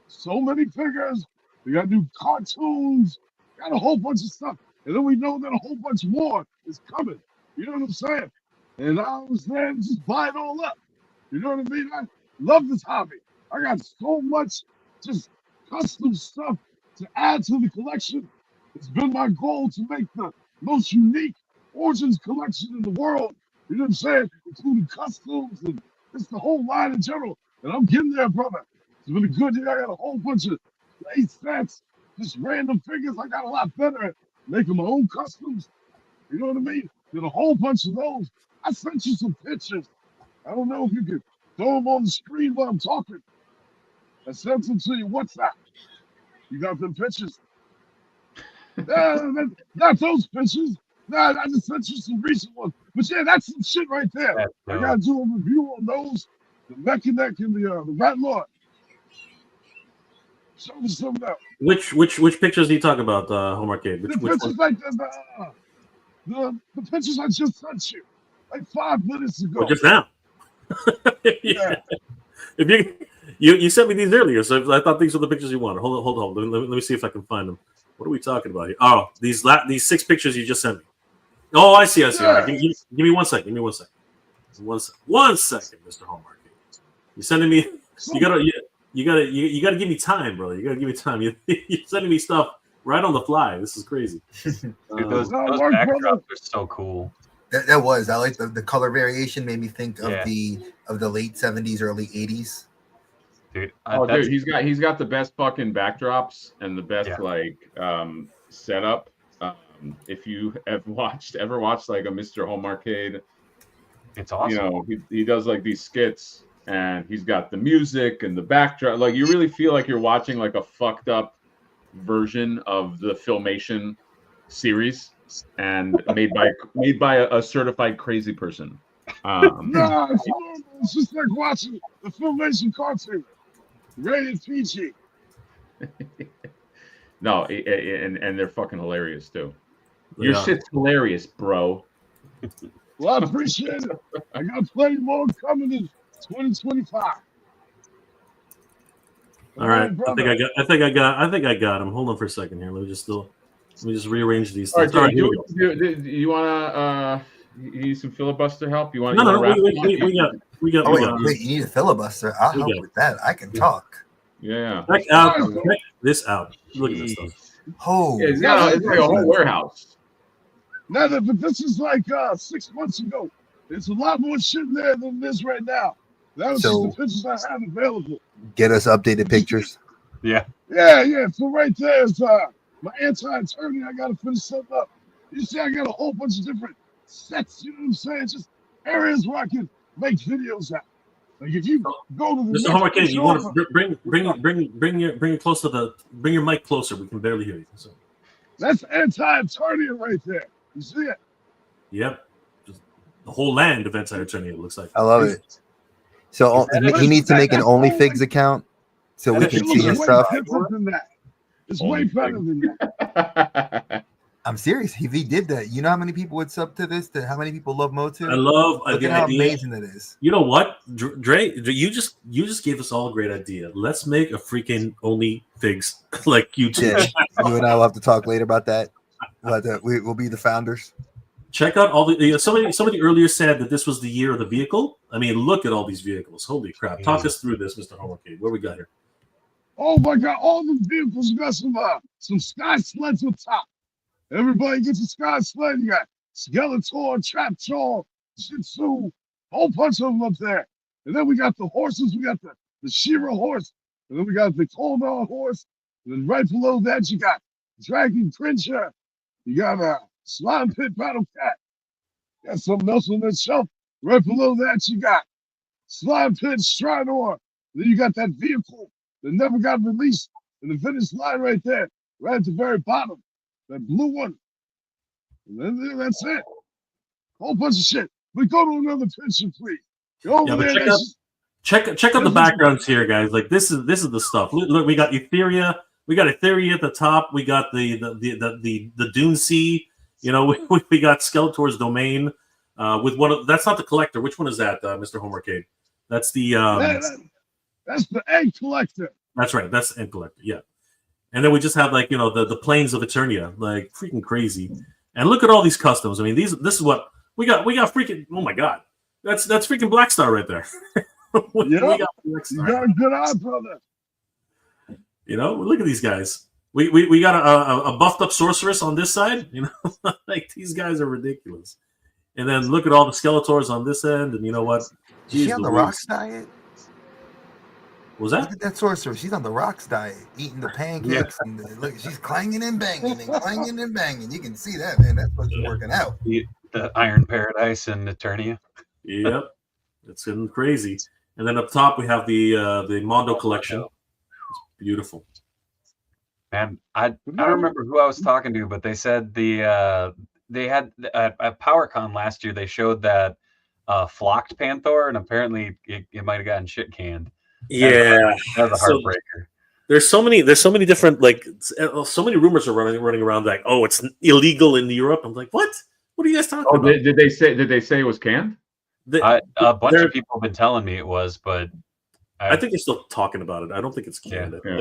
so many figures. We got new cartoons, got a whole bunch of stuff, and then we know that a whole bunch more is coming. You know what I'm saying? And I was there to just buy it all up. You know what I mean? I love this hobby. I got so much just custom stuff to add to the collection. It's been my goal to make the most unique Origins collection in the world. You know what I'm saying? Including customs and just the whole line in general. And I'm getting there, brother. It's been a good year. I got a whole bunch of lace sets, just random figures. I got a lot better at making my own customs. You know what I mean? Did a whole bunch of those. I sent you some pictures. I don't know if you could throw them on the screen while I'm talking. I sent them to your WhatsApp. You got them pictures? Not those pictures. Nah, I just sent you some recent ones. But yeah, that's some shit right there. That's I dope. gotta do a review on those. The Mechanic and the Rat Lord. Show me some of that. which pictures are you talking about, Home Arcade? Which The one? pictures like the pictures I just sent you like 5 minutes ago. Or just now? Yeah. If you sent me these earlier, so I thought these were the pictures you wanted. Hold on. Let me see if I can find them. What are we talking about here? Oh, these 6 pictures you just sent me. Oh, I see. All right, give me 1 second. Give me 1 second. 1 second, Mr. Home Arcade. You're sending me. You gotta give me time, brother. You gotta give me time. You're sending me stuff right on the fly. This is crazy. Dude, those No, Mark, backdrops brother. are so cool. That was. I like the color variation. Made me think of Yeah. the late 70s, early 80s. Dude, Oh, that's, dude, he's got the best fucking backdrops and the best Yeah. setup. If you have ever watched like a Mr. Home Arcade, it's awesome. you know, he does like these skits and he's got the music and the backdrop. Like you really feel like you're watching like a fucked up version of the Filmation series and made by a certified crazy person. Nah, it's normal. It's just like watching the Filmation cartoon. Rated PG. No, and they're fucking hilarious too. Your Yeah. shit's hilarious, bro. Well, I appreciate it. I got plenty more coming in 2025. All right. brother. I think I got him. Hold on for a second here. Let me just rearrange these All right, things. All right, here do, we go. do you want you need some filibuster help? You want No, to wrap we up? got. Oh, we wait, got. wait, you need a filibuster. I'll We help got- with that. I can talk. Yeah. Check out. Check this out. Look at this stuff. Jeez. Oh, Yeah, it's like a whole warehouse. Now that, but this is like 6 months ago. There's a lot more shit in there than this right now. That was So- just the pictures I had available. get us updated pictures. Yeah. So right there is my anti-attorney. I gotta finish something up. You see, I got a whole bunch of different sets. You know what I'm saying? Just areas where I can make videos at. Like if you go to the Mr. next Homer Kid, you want picture to bring your close to bring your mic closer. We can barely hear you. So, that's anti-attorney right there. You see it? yep. Just the whole land of anti-attorney. It looks like. I love it. So he needs to make an OnlyFigs account so we It can looks see his way stuff. different than that. It's way better than that. I'm serious. If he did that, you know how many people would sub to this? How many people love Motu? I love Look the at how idea. amazing it is. You know what, Dre? You just gave us all a great idea. Let's make a freaking OnlyFigs like YouTube. Yeah, you and I will have to talk later about that. But we will be the founders. Check out all the somebody earlier said that this was the year of the vehicle. I mean, look at all these vehicles. Holy crap! Talk us through this, Mr. Homer Kid. What we got here? Oh my God! All the vehicles got some sky sleds on top. Everybody gets a sky sled. You got Skeletor, Trapjaw, Shih Tzu, a whole bunch of them up there. And then we got the horses. We got the Shira horse, and then we got the Koldar horse. And then right below that, you got Dragon Cringer. You got a Slime Pit Battle Cat. Got something else on that shelf. Right below that, you got Slime Pit Stridor. Then you got that vehicle that never got released in the finish line right there, right at the very bottom. That blue one. And then that's it. Whole bunch of shit. But go to another picture, please. Go over Yeah, but there. check out the backgrounds here, guys. Like this is the stuff. Look, we got Etheria. We got Etheria at the top. We got the Dune Sea. You know, we got Skeletor's domain. With one of that's not the collector. Which one is that, Mr. Homer Cade? That's the that's the egg collector. That's right. That's the egg collector. Yeah. And then we just have like the plains of Eternia, like freaking crazy. And look at all these customs. I mean, this is what we got. We got freaking. Oh my god, that's freaking Black Star right there. we got Black You Star. got a good eye, brother. You know, look at these guys. We got a buffed up sorceress on this side. You know, like these guys are ridiculous. And then look at all the Skeletors on this end. And you know what? Is she Jeez on the Louise. rocks diet? Was Look that? at that sorcerer. She's on the rocks diet, eating the pancakes. And look, she's clanging and banging and clanging and banging. You can see that, man. That's what's working out. The Iron Paradise in Eternia. Yep, it's getting crazy. And then up top we have the Mondo collection. It's beautiful. Man, I don't remember who I was talking to, but they said they had at PowerCon last year. They showed that flocked Panther, and apparently it might have gotten shit canned. Yeah, That was a So- heartbreaker. there's so many different like so many rumors are running around like, oh, it's illegal in Europe. I'm like, what? What are you guys talking Oh, about? did they say it was canned? A bunch They're- of people have been telling me it was, but I think they're still talking about it. I don't think it's canned. Yeah.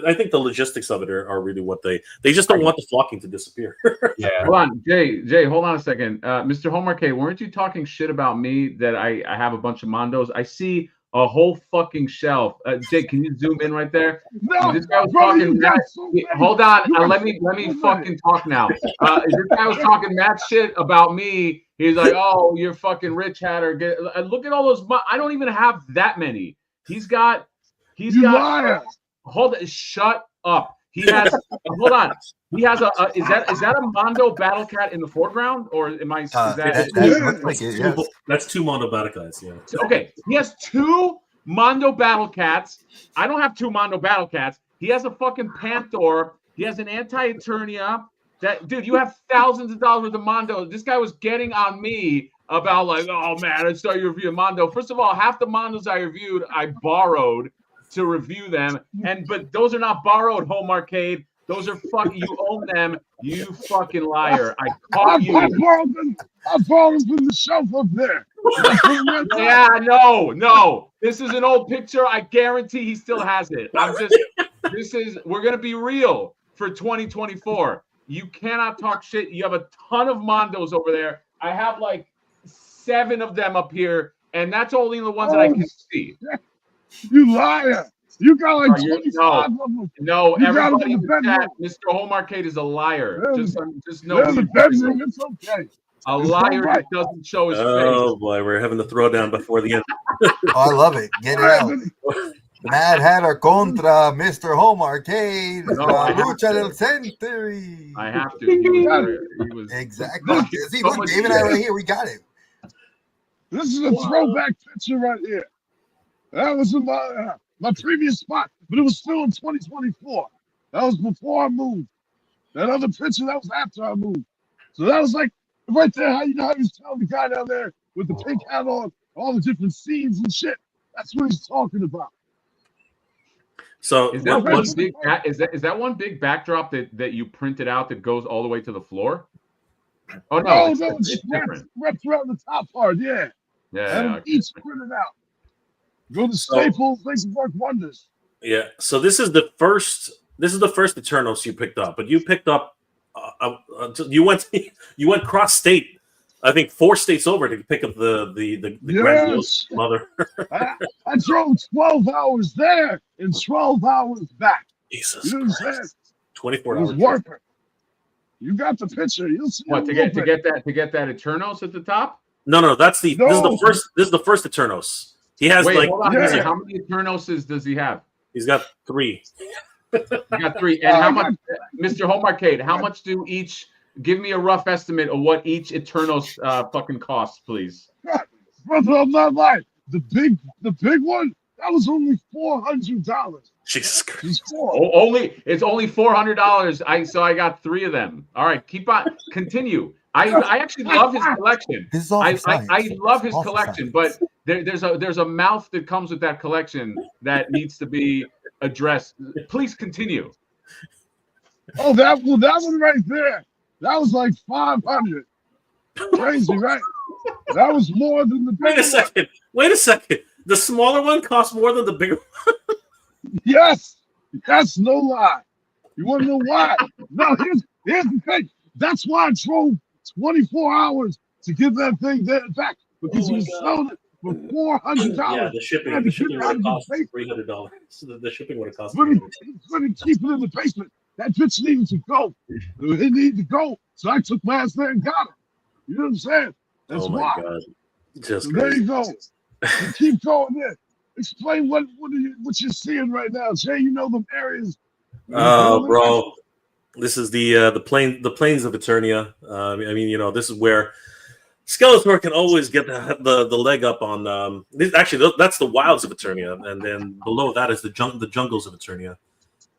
I think the logistics of it are really what they just don't want the flocking to disappear. yeah, Hold on, Jay, hold on a second. Mr. Homer K, weren't you talking shit about me that I have a bunch of Mondos? I see a whole fucking shelf. Jake, can you zoom in right there? No, This guy was bro, talking you got mad. so many. Hold on, You got let me so many. fucking talk now. This guy was talking mad shit about me. He's like, "Oh, you're fucking rich, Hatter." Look at all those. I don't even have that many. He's got. You liar. Hold it. Shut up. He has. Hold on. He has a. Is that a Mondo Battle Cat in the foreground, or am I? Is That looks like it, yes. That's two Mondo Battle Cats, yeah. Okay, he has 2 Mondo Battle Cats. I don't have 2 Mondo Battle Cats. He has a fucking Panther. He has an Anti-Eternia. That dude, you have thousands of dollars worth of Mondo. This guy was getting on me about like, oh man, I started reviewing Mondo. First of all, half the Mondos I reviewed, I borrowed to review them, but those are not borrowed, Home Arcade. Those are fucking. You own them. You fucking liar! I caught you. I borrowed them from the shelf up there. Yeah, no. This is an old picture. I guarantee he still has it. We're gonna be real for 2024. You cannot talk shit. You have a ton of Mondos over there. I have like 7 of them up here, and that's only the ones that I can see. You liar! You got like 25 of them. No, You got everybody them in the in the chat, bedroom. Mr. Home Arcade is a liar. Just know They're in the bedroom. It's okay. a It's liar all right. that doesn't show his Oh boy, we're having the throwdown before the end. Oh, I love it. Get it out. Mad Hatter contra Mr. Home Arcade. No, I have Lucha to. del Century. face. I have to. He was Exactly. See, so look, much Dave and I shit. right here. We got it. This is a throwback picture right here. That was in my previous spot, but it was still in 2024. That was before I moved. That other picture, that was after I moved. So that was like right there. How you know how he was telling the guy down there with the pink hat on, all the different scenes and shit. That's what he's talking about. So Is that What- one big is that one big backdrop that you printed out that goes all the way to the floor? Oh no, Oh, it's, no, it's it's different. wrapped around the top part, yeah. Yeah, And okay. each printed out. Go to Staples, they can work wonders. yeah, so this is the first Eternos you picked up, but you picked up you went cross state. I think 4 states over to pick up the grandiose Yes. mother. I drove 12 hours there and 12 hours back. Jesus You know what I'm Christ. saying? 24 It was hours. worth it. You got the picture. You'll see. What a to little get bit. that Eternos at the top? No, that's this is the No. first Eternos. He has Wait, like hold on. yeah. a minute. How many Eternoses does he have? he's got 3. You got 3. And how I much, Mr. Home Arcade? How much do each? Give me a rough estimate of what each Eternos fucking costs, please. Brother, I'm not lying. The big one, that was only $400. Jesus Christ. Just 4. It's only $400. I got 3 of them. All right, keep on. Continue. I actually love his collection. This is all I for science. love his All for collection, science. but there's a mouth that comes with that collection that needs to be addressed. Please continue. Oh, that one right there. That was like 500. Crazy, right? That was more than the big Wait a one. second. Wait a second. The smaller one costs more than the bigger one. Yes, that's no lie. You want to know why? No, here's the thing. That's why I drove 24 hours to get that thing there back because Oh he my was God. selling it for $400. Yeah, the shipping Man, would the shipping have out cost of the $300. The shipping would have cost But he $300. couldn't keep it in the basement. That bitch needed to go. It needed to go. So I took my ass there and got it. You know what I'm saying? That's Oh my why. God. Just So there crazy. you go. You keep going there. Explain what you're seeing right now. Jay, you know them areas. Bro, this is the plains of Eternia. I mean, you know, this is where Skeletor can always get the leg up on. Actually, that's the wilds of Eternia, and then below that is the jungles of Eternia.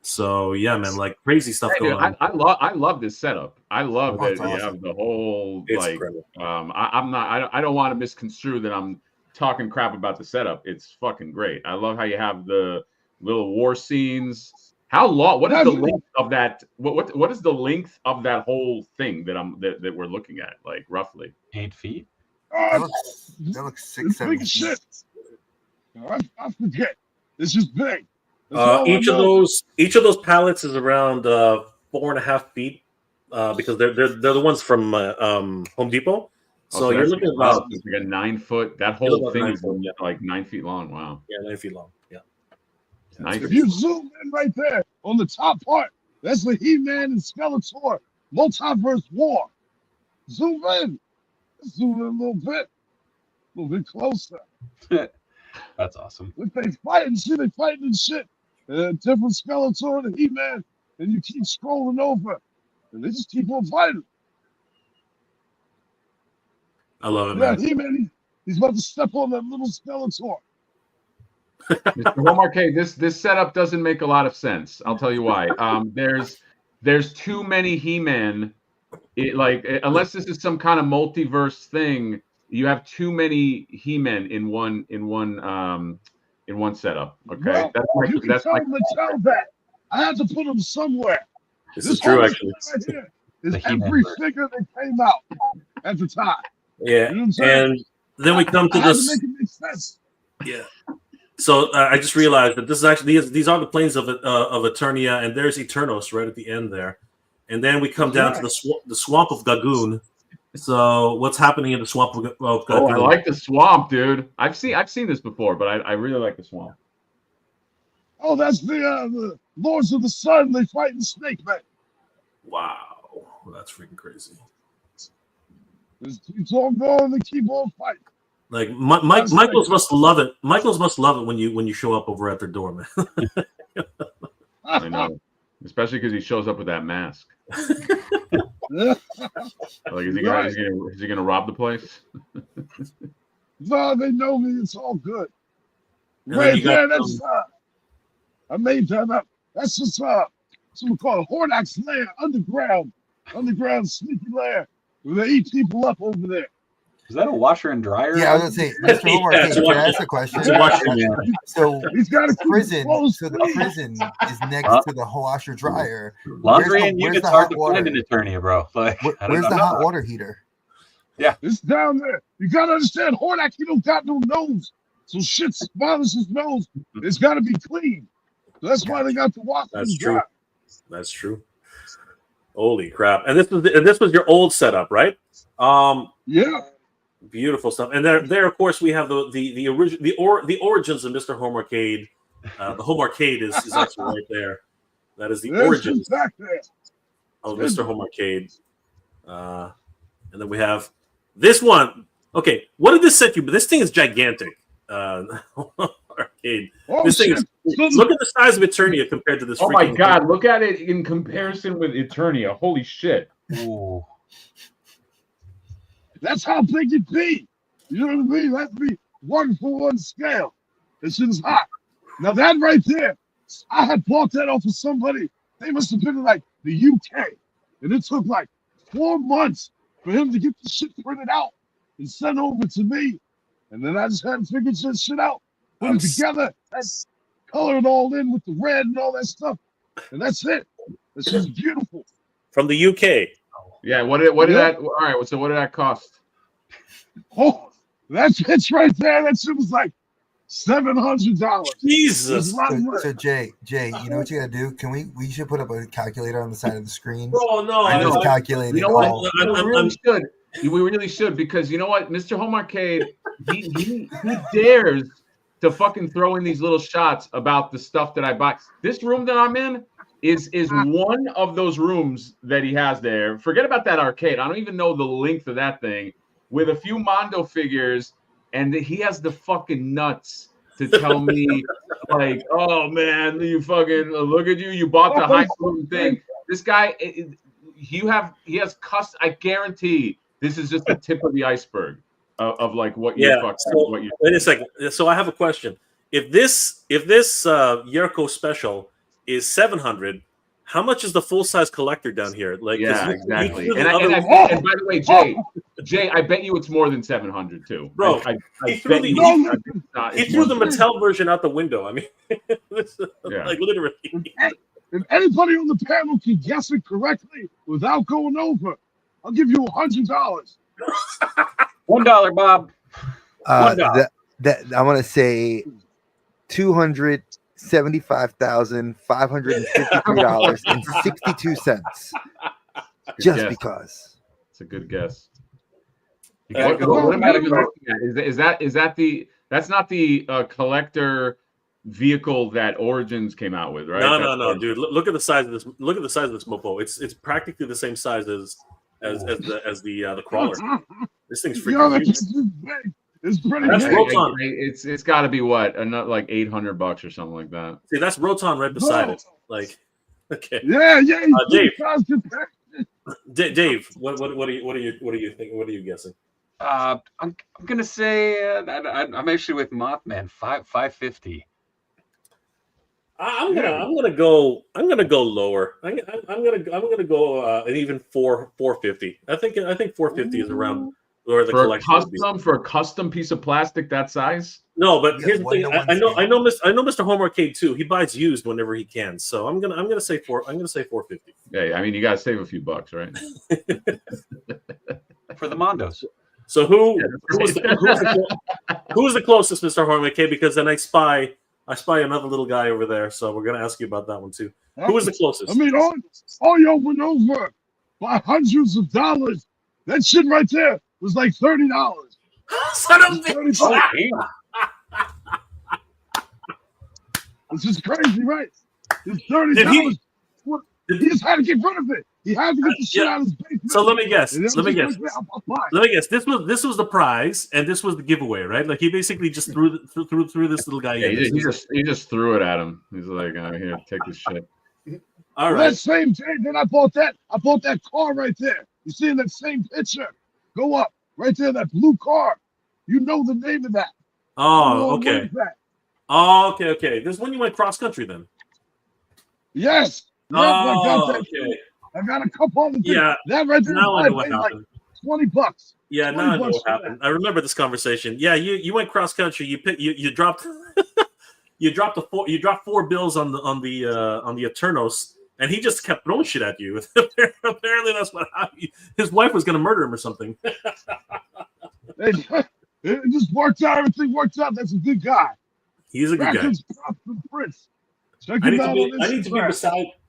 So yeah, man, like crazy stuff Hey, going dude, on. I love this setup. I love that That's you awesome. have the whole It's like. incredible. I don't want to misconstrue that I'm talking crap about the setup. It's fucking great. I love how you have the little war scenes. How long? What is the length of that? What is the length of that whole thing that we're looking at? Like roughly 8 feet. That looks 6, It's 7 big feet. shit. I forget. It's just big. That's all I Each of know. those pallets is around 4.5 feet because they're the ones from Home Depot. So you're that's looking wow, about it's like a 9 foot. That You're whole about thing 9 is foot. like 9 feet long. Wow. 9 feet long. Yeah. Nice. If you zoom in right there on the top part, that's the He-Man and Skeletor Multiverse War. Zoom in. Zoom in a little bit closer. That's awesome. Look, they fighting shit, and shit. Different Skeletor and He-Man, and you keep scrolling over, and they just keep on fighting. I love it, Yeah, man. He-Man, he's about to step on that little Skeletor. Mr. Home Arcade, this setup doesn't make a lot of sense. I'll tell you why. There's too many He-Men. Unless this is some kind of multiverse thing, you have too many He-Men in one setup. Okay, Well, you can tell Mattel that. I had to put them somewhere. This is true, whole actually. thing right here is The He-Man every version. figure that came out at the time. Yeah. You know what I'm saying? And then we come to I had to this. make it make sense. Yeah. So I just realized that this is actually these are the planes of Eternia, and there's Eternos right at the end there, and then we come down to the swamp of Gagoon. So what's happening in the swamp of Gagoon? Oh, I like the swamp, dude. I've seen this before, but I really like the swamp. Oh, that's the Lords of the Sun. They fight in Snake Man. Wow, that's freaking crazy. Just keeps on going and keep on fighting. Like Michaels must love it. Michaels must love it when you show up over at their door, man. I know, especially because he shows up with that mask. Like, is he gonna rob the place? No, they know me. It's all good. And then Right you got, there, that's I made that up. That's just something called Hordax Lair, underground sneaky lair, where they eat people up over there. Is that a washer and dryer? Yeah, I was gonna say, Mr. Home Yeah, Arcade, it's a can I washer. ask a question? It's a washer, yeah. So He's got to keep prison, close. so the prison is next Huh? to the washer dryer. Laundry Where's and the units hot hard to water? find in Eternia, bro. Like, I don't Where's know. the hot water heater? It's down there. You gotta understand, Hordak, he don't got no nose. So shit bothers his nose. It's gotta be clean. So that's why they got the washer. That's and true. dryer. That's true. Holy crap! And this was your old setup, right? Yeah. Beautiful stuff. And there of course we have the origin the origins of Mr. Home Arcade. The Home Arcade is actually right there. That is the There's origins his back there. of Mr. Home Arcade. And then we have this one. Okay, what did this set you? But this thing is gigantic. Arcade. Oh, This thing shit. is look at the size of Eternia compared to this. Oh my freaking- God! Look at it in comparison with Eternia. Holy shit! Ooh. That's how big it be. You know what I mean? That'd be 1-for-1 scale. This shit is hot. Now that right there, I had bought that off of somebody. They must have been in like the UK. And it took like 4 months for him to get the shit printed out and sent over to me. And then I just had to figure this shit out, put it together, and color it all in with the red and all that stuff. And that's it. This is beautiful. From the UK. Yeah. What did Yeah. that? All right. So what did that cost? Oh, that's right there. That shit was like $700. Jesus. So Jay, you know what you gotta do? Can we should put up a calculator on the side of the screen? Oh no! I know. Just calculate You it know what? all. We really should. We really should, because you know what, Mr. Home Arcade, he dares to fucking throw in these little shots about the stuff that I buy. This room that I'm in is one of those rooms that he has there. Forget about that arcade. I don't even know the length of that thing, with a few Mondo figures, and he has the fucking nuts to tell me like, oh man, you fucking look at you, you bought the high thing. This guy, he has custom. I guarantee this is just the tip of the iceberg of like what you fucking what you. Wait a second. So I have a question. If this Yerko special is 700, how much is the full size collector down here? Like, Yeah, exactly. and And by the way, Jay, I bet you it's more than 700 too, Bro, I he bet threw you the- it's not- he it's threw more the than- Mattel version out the window. I mean, Yeah. like literally. If anybody on the panel can guess it correctly without going over, I'll give you $100. $1, Bob. $1. That I want to say $275,553.62, Good just guess. because. It's a good guess. You gotta What go. am I even looking at? That's not the collector vehicle that Origins came out with, right? No, dude. Look at the size of this. Look at the size of this mofo. It's practically the same size as the crawler. This thing's Yo, freaking that huge. shit's big. It's pretty That's big. Roton. It's got to be what, not like $800 or something like that. See, that's Roton right beside it. Like, okay, Yeah, Dave. Dave. Dave, what are you thinking? What are you guessing? I'm gonna say I'm actually with Mothman. 550. I'm gonna go lower. I'm gonna go an even 450. I think 450 is around where the collection would be. For a custom piece of plastic that size. No, but Yeah, here's the thing. one-to-one I know Mr. Home Arcade too. He buys used whenever he can. So I'm gonna say 450. Yeah, I mean you gotta save a few bucks, right? For the Mondos. So who was the closest, Mr. Home Arcade? Because then I spy another little guy over there. So we're gonna ask you about that one too. Who was the closest? I mean, all y'all went over by hundreds of dollars. That shit right there was like $30. Son of a bitch. $35. It's just crazy, right? It's $30. He just had to get rid of it. He had to get the shit out of his basement. So let me guess. And then Let me just guess. like, I'll buy it. Let me guess. This was the prize, and this was the giveaway, right? Like he basically just threw this little guy Yeah, in. he just threw it at him. He's like, here, take this shit. All That right. same day, then I bought that car right there. You see in that same picture? Go up right there, that blue car. You know the name of that. Oh, What okay. is that? Oh, okay. This is when you went cross country then. Yes. Yep, I got Oh, that. okay. I got a couple of the things. Yeah. That right there, Now I I know what paid like happened. $20. Yeah, 20 now I know bucks what for happened. I remember this conversation. Yeah, you went cross country. You dropped you dropped 4 bills on the Eternos, and he just kept throwing shit at you. Apparently, that's what happened. His wife was gonna murder him or something. It just worked out. Everything worked out. That's a good guy. He's a good guy. Records Props and Prince. Check I him need out to on be.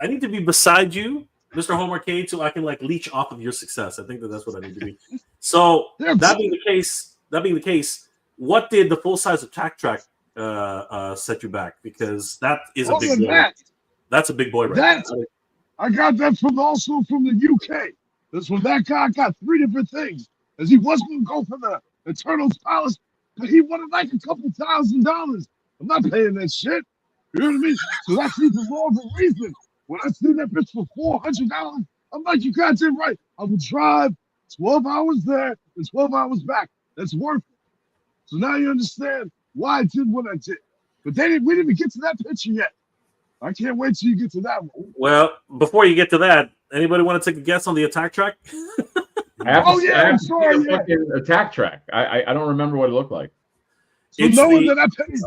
I need to be beside you, Mr. Home Arcade, so I can like leech off of your success. I think that's what I need to be. So that being the case, what did the full size attack track set you back? Because that is a big boy. That's a big boy, right? I got that also from the UK. That's when that guy got 3 different things. As he wasn't going to go for the Eternals Palace, but he wanted like a couple $1,000. I'm not paying that shit. You know what I mean? So that's even more of a reason. When I see that bitch for $400, I'm like, you goddamn right. I would drive 12 hours there and 12 hours back. That's worth it. So now you understand why I did what I did. But we didn't even get to that picture yet. I can't wait till you get to that one. Well, before you get to that, anybody want to take a guess on the attack track? I'm sorry. Yeah. Fucking attack track. I don't remember what it looked like. So knowing that I paid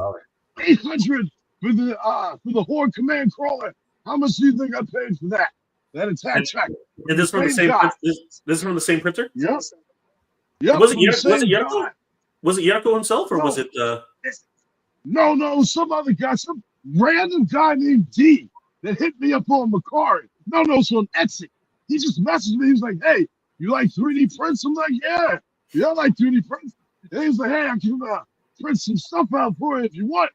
$800 for the Horde Command Crawler, how much do you think I paid for that? That attack track. And this from the same. This is from the same printer. Yep. Yep. Was it Yako? Was it Yako himself, or was it? No, some other guy, some random guy named D that hit me up on Macari. No, it's on Etsy. He just messaged me. He was like, "Hey, you like 3D prints?" I'm like, "Yeah, I like 3D prints." And he was like, "Hey, I can print some stuff out for you if you want."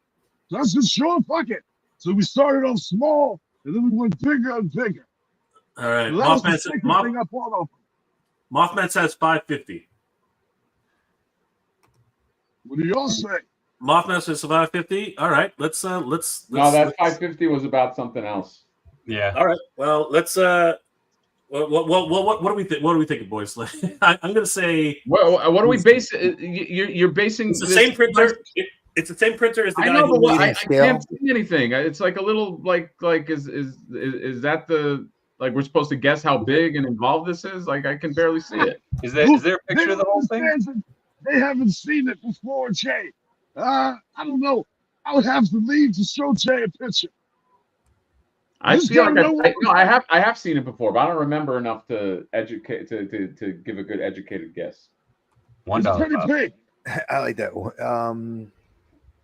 So I said, "Sure, fuck it." So we started off small, and then we went bigger and bigger. All right, So Mothman says 550. What do y'all say? Mothman says 550. All right, let's. No, that 550 was about something else. Yeah. All right. Well, let's. What do we think? What do we think, boys? I'm gonna say. What do we base? You're basing. It's the same printer. It's the same printer as the guy. I know, who but made I can't see anything. It's like a little like is that the like we're supposed to guess how big and involved this is? Like I can barely see it. Is there a picture of the whole thing? They haven't seen it before, Jay. I don't know. I would have to leave to show Jay a picture. I feel like I have seen it before, but I don't remember enough to educate to give a good educated guess. It's pretty big. I like that one.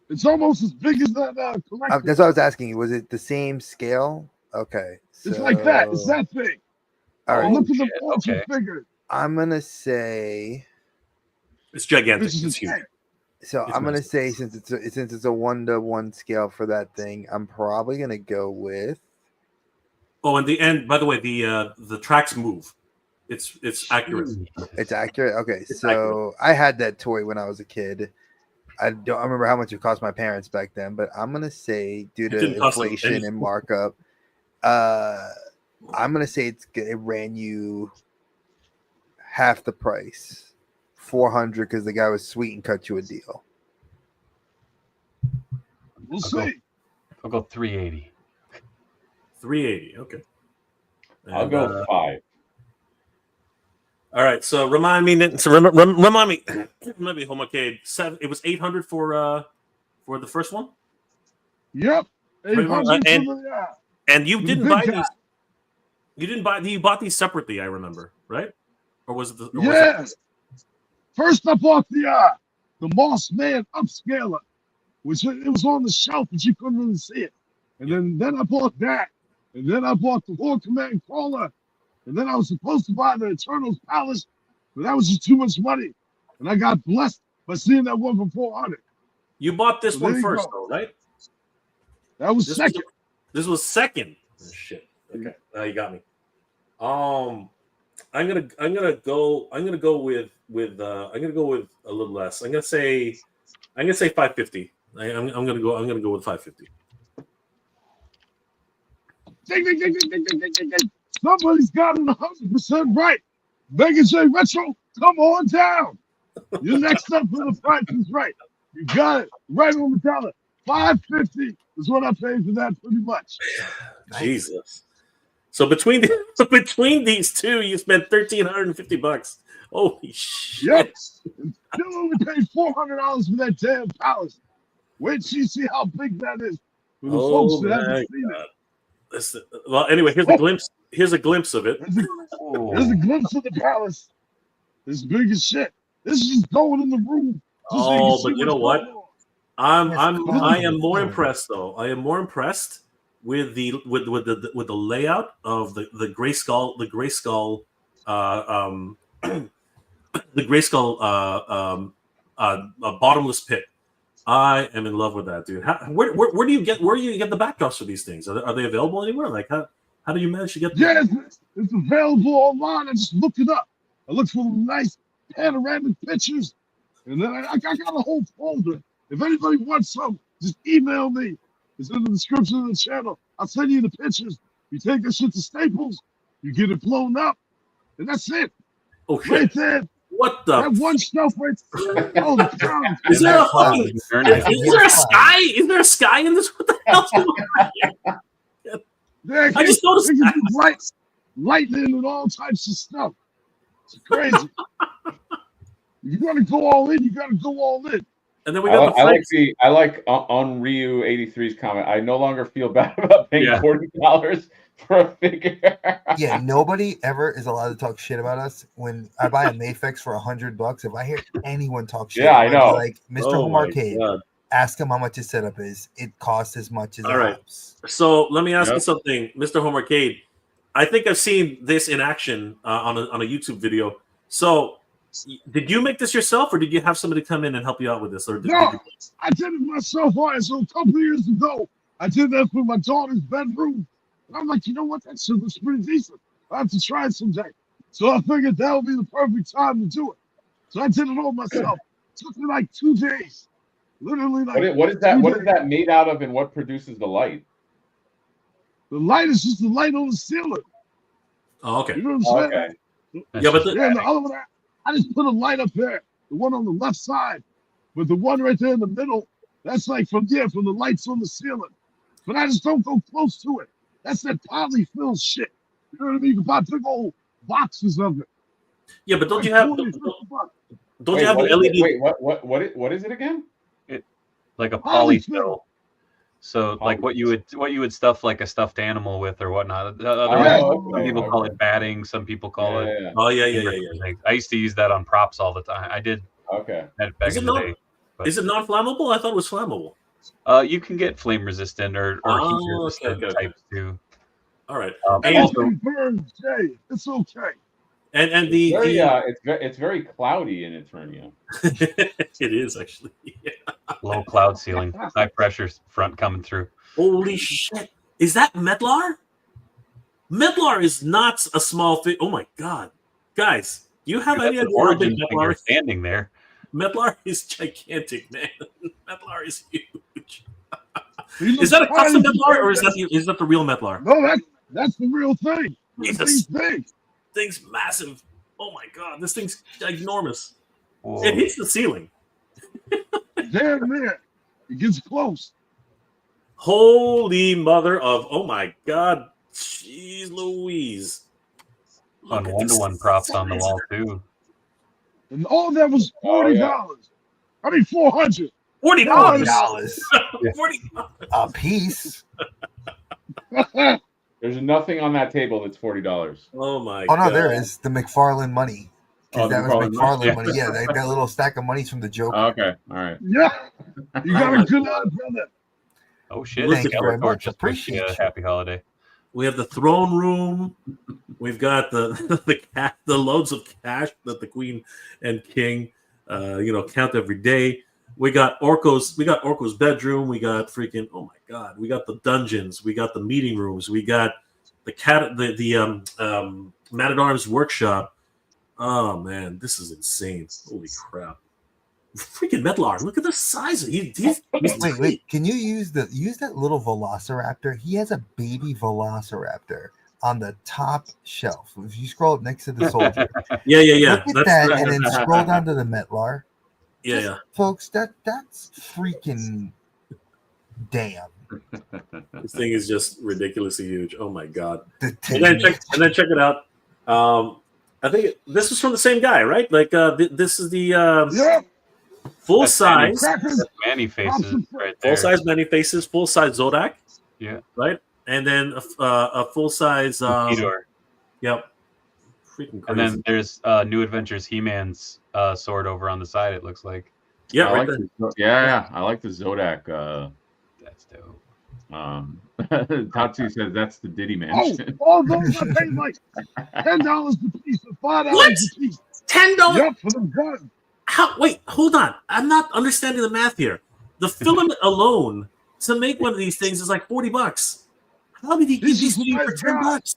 It's almost as big as that collector. That's what I was asking you. Was it the same scale? Okay. It's like that. It's that big. All right. Look at the figure. I'm gonna say It's gigantic. This is It's a huge. tank. So It's I'm gonna massive. say since it's a 1-to-1 scale for that thing, I'm probably gonna go with. Oh, and the end. By the way, the tracks move. It's accurate. It's accurate. Okay, It's so I had that toy when I was a kid. I don't remember how much it cost my parents back then, but I'm gonna say due to didn't cost them inflation anything. and markup, I'm gonna say it ran you half the price, 400, because the guy was sweet and cut you a deal. We'll I'll go. see. I'll go 380. 380. Okay. I'll And, go 5. all right. So remind me. Remind me. Maybe Home Arcade. It was 800 for the first one. Yep. Wait, 800 and- for the, And you With didn't the buy big these. guy. You didn't buy. You bought these separately. I remember, right? Or was it? Or was it- Yes. First I bought the Moss Man upscaler, which it was on the shelf, but you couldn't really see it. And then I bought that. And then I bought the Lord Command Crawler. And then I was supposed to buy the Eternals Palace, but that was just too much money. And I got blessed by seeing that one for 400. You bought this So one there you first, go. though, right? That was This second. This was second. Oh, shit. Okay, now you got me. I'm gonna go with a little less. I'm gonna say 550. I'm gonna go with 550. Ding, ding, ding, ding, ding, ding, ding, ding, ding. Somebody's got it 100% right. Mega J Retro, come on down. You're next up for the price is right. You got it right on the dollar. 550 is what I paid for that pretty much. Nice. Jesus. So between these two, you spent $1,350. Holy shit! Yep. And still only paid $400 for that damn palace. Wait till you see how big that is for the folks Oh that my haven't seen god! Listen, well, anyway, here's a glimpse. Here's a glimpse of it. it. There's Oh, a glimpse of the palace. It's big as shit. This is just going in the room. Just so you can Oh, see but you what's know what? going on. I am more impressed though. I am more impressed with the layout of the Grayskull the Grayskull bottomless pit. I am in love with that, dude. Where do you get the backdrops for these things? Are they available anywhere? Like how do you manage to get them? Yeah, it's available online. I just looked it up. I looked for nice panoramic pictures, and then I got a whole folder. If anybody wants some, just email me. It's in the description of the channel. I'll send you the pictures. You take that shit to Staples, you get it blown up, and that's it. Oh Right shit! there. What the? That one shelf right there. Oh, the pound. Is there a Cloud. fucking? earned Is it. there a sky? Is there a sky in this? What the hell's going on? There, I just noticed you that. can do lightning and all types of stuff. It's crazy. You gotta go all in. You gotta go all in. And then we got the I flex. like on Ryu 83's comment. I no longer feel bad about paying Yeah. $40 for a figure. Yeah, nobody ever is allowed to talk shit about us. When I buy a Mafex for $100, if I hear anyone talk shit, Yeah, I I'd be know. like Mr. Oh Home my Arcade, God. ask him how much his setup is. It costs as much as All a right. house. So let me ask you Yep. something, Mr. Home Arcade. I think I've seen this in action on a YouTube video. So, did you make this yourself, or did you have somebody come in and help you out with this? Or did No, you... I did it myself. All right, so a couple of years ago, I did that for my daughter's bedroom. And I'm like, you know what? That shit looks pretty decent. I have to try it someday. So I figured that would be the perfect time to do it. So I did it all myself. It took me like 2 days. Literally like What is that? 2 What is days. that made out of, and what produces the light? The light is just the light on the ceiling. Oh, okay. You know what I'm saying? Okay. Yeah, but the, Yeah, and the other one, I just put a light up there. The one on the left side. But the one right there in the middle, that's like from the lights on the ceiling. But I just don't go close to it. That's that polyfill shit. You know what I mean? You can buy big old boxes of it. yeah, but don't Like you have 40, 50 bucks. don't you have the what is LED? it? Wait, what is it again? Like a Polyfill. polyfill. So like what you would stuff like a stuffed animal with or whatnot. Yeah. Some people call it batting. Some people call it. Yeah. Oh yeah. things. I used to use that on props all the time. I did Okay. that back Is it in the not- day. But, Is it non flammable? I thought it was flammable. you can get flame resistant or Oh, heat resistant okay. types too. All right. Also, Anything burns, Jay. It's okay. And the, it's very cloudy in Eternia. it is actually. Low cloud ceiling, high pressure front coming through. Holy shit! Is that Medlar? Medlar is not a small thing. Oh my god, guys, do you have Dude, any that's idea an how big origin Medlar figure is? standing there. Medlar is gigantic, man. Medlar is huge. He Is that a looks custom tiny Medlar or compared is that the real Medlar? No, that's the real thing. This Jesus, thing's big. thing's massive. Oh my god, this thing's enormous. Whoa. It hits the ceiling. Damn near. It gets close. Holy mother of! Oh my god, jeez Louise. On Look at one-to-one this props on the size. wall too. And all that was $40. I mean, $400. $40. $40 $40. a piece. There's nothing on that table that's $40. Oh my Oh god. no, there is the McFarlane money. Oh, Because the that was McFarlane money, McFarlane money. Yeah, that little stack of money's from the Joker. Okay, all right. Yeah. You got a good eye, brother. Oh shit! Thank you very Skeletor much. just wished you Appreciate a you. happy holiday. We have the throne room. We've got the loads of cash that the queen and king, count every day. We got Orko's bedroom. We got freaking, oh my god, we got the dungeons. We got the meeting rooms. We got the Man at Arms workshop. Oh man, this is insane! Holy crap! Freaking Medlar! Look at the size. He's Wait. Can you use that little Velociraptor? He has a baby Velociraptor on the top shelf. If you scroll up next to the soldier, Yeah. look at that, and then scroll down to the Metlar. Yeah. Folks, that's freaking damn. This thing is just ridiculously huge. Oh my god! The And then check it out. I think this was from the same guy, right? Like this is the Yeah. full That's size, Crackers. That's Manny faces right there. full size many faces, full size Zodak, Yeah. right? And then a full size. Fedor. Yep. Freaking crazy. And then there's New Adventures He-Man's sword over on the side. It looks like yeah, I right like there. I like the Zodak. that's dope. Tatsu says that's the Diddy Oh, Mansion. all those I paid like $10 a piece or $5 What? a piece. $10. Yep, for the gun. Wait, hold on. I'm not understanding the math here. The filament alone to make one of these things is like $40. How did he get This these is to you for my God. $10?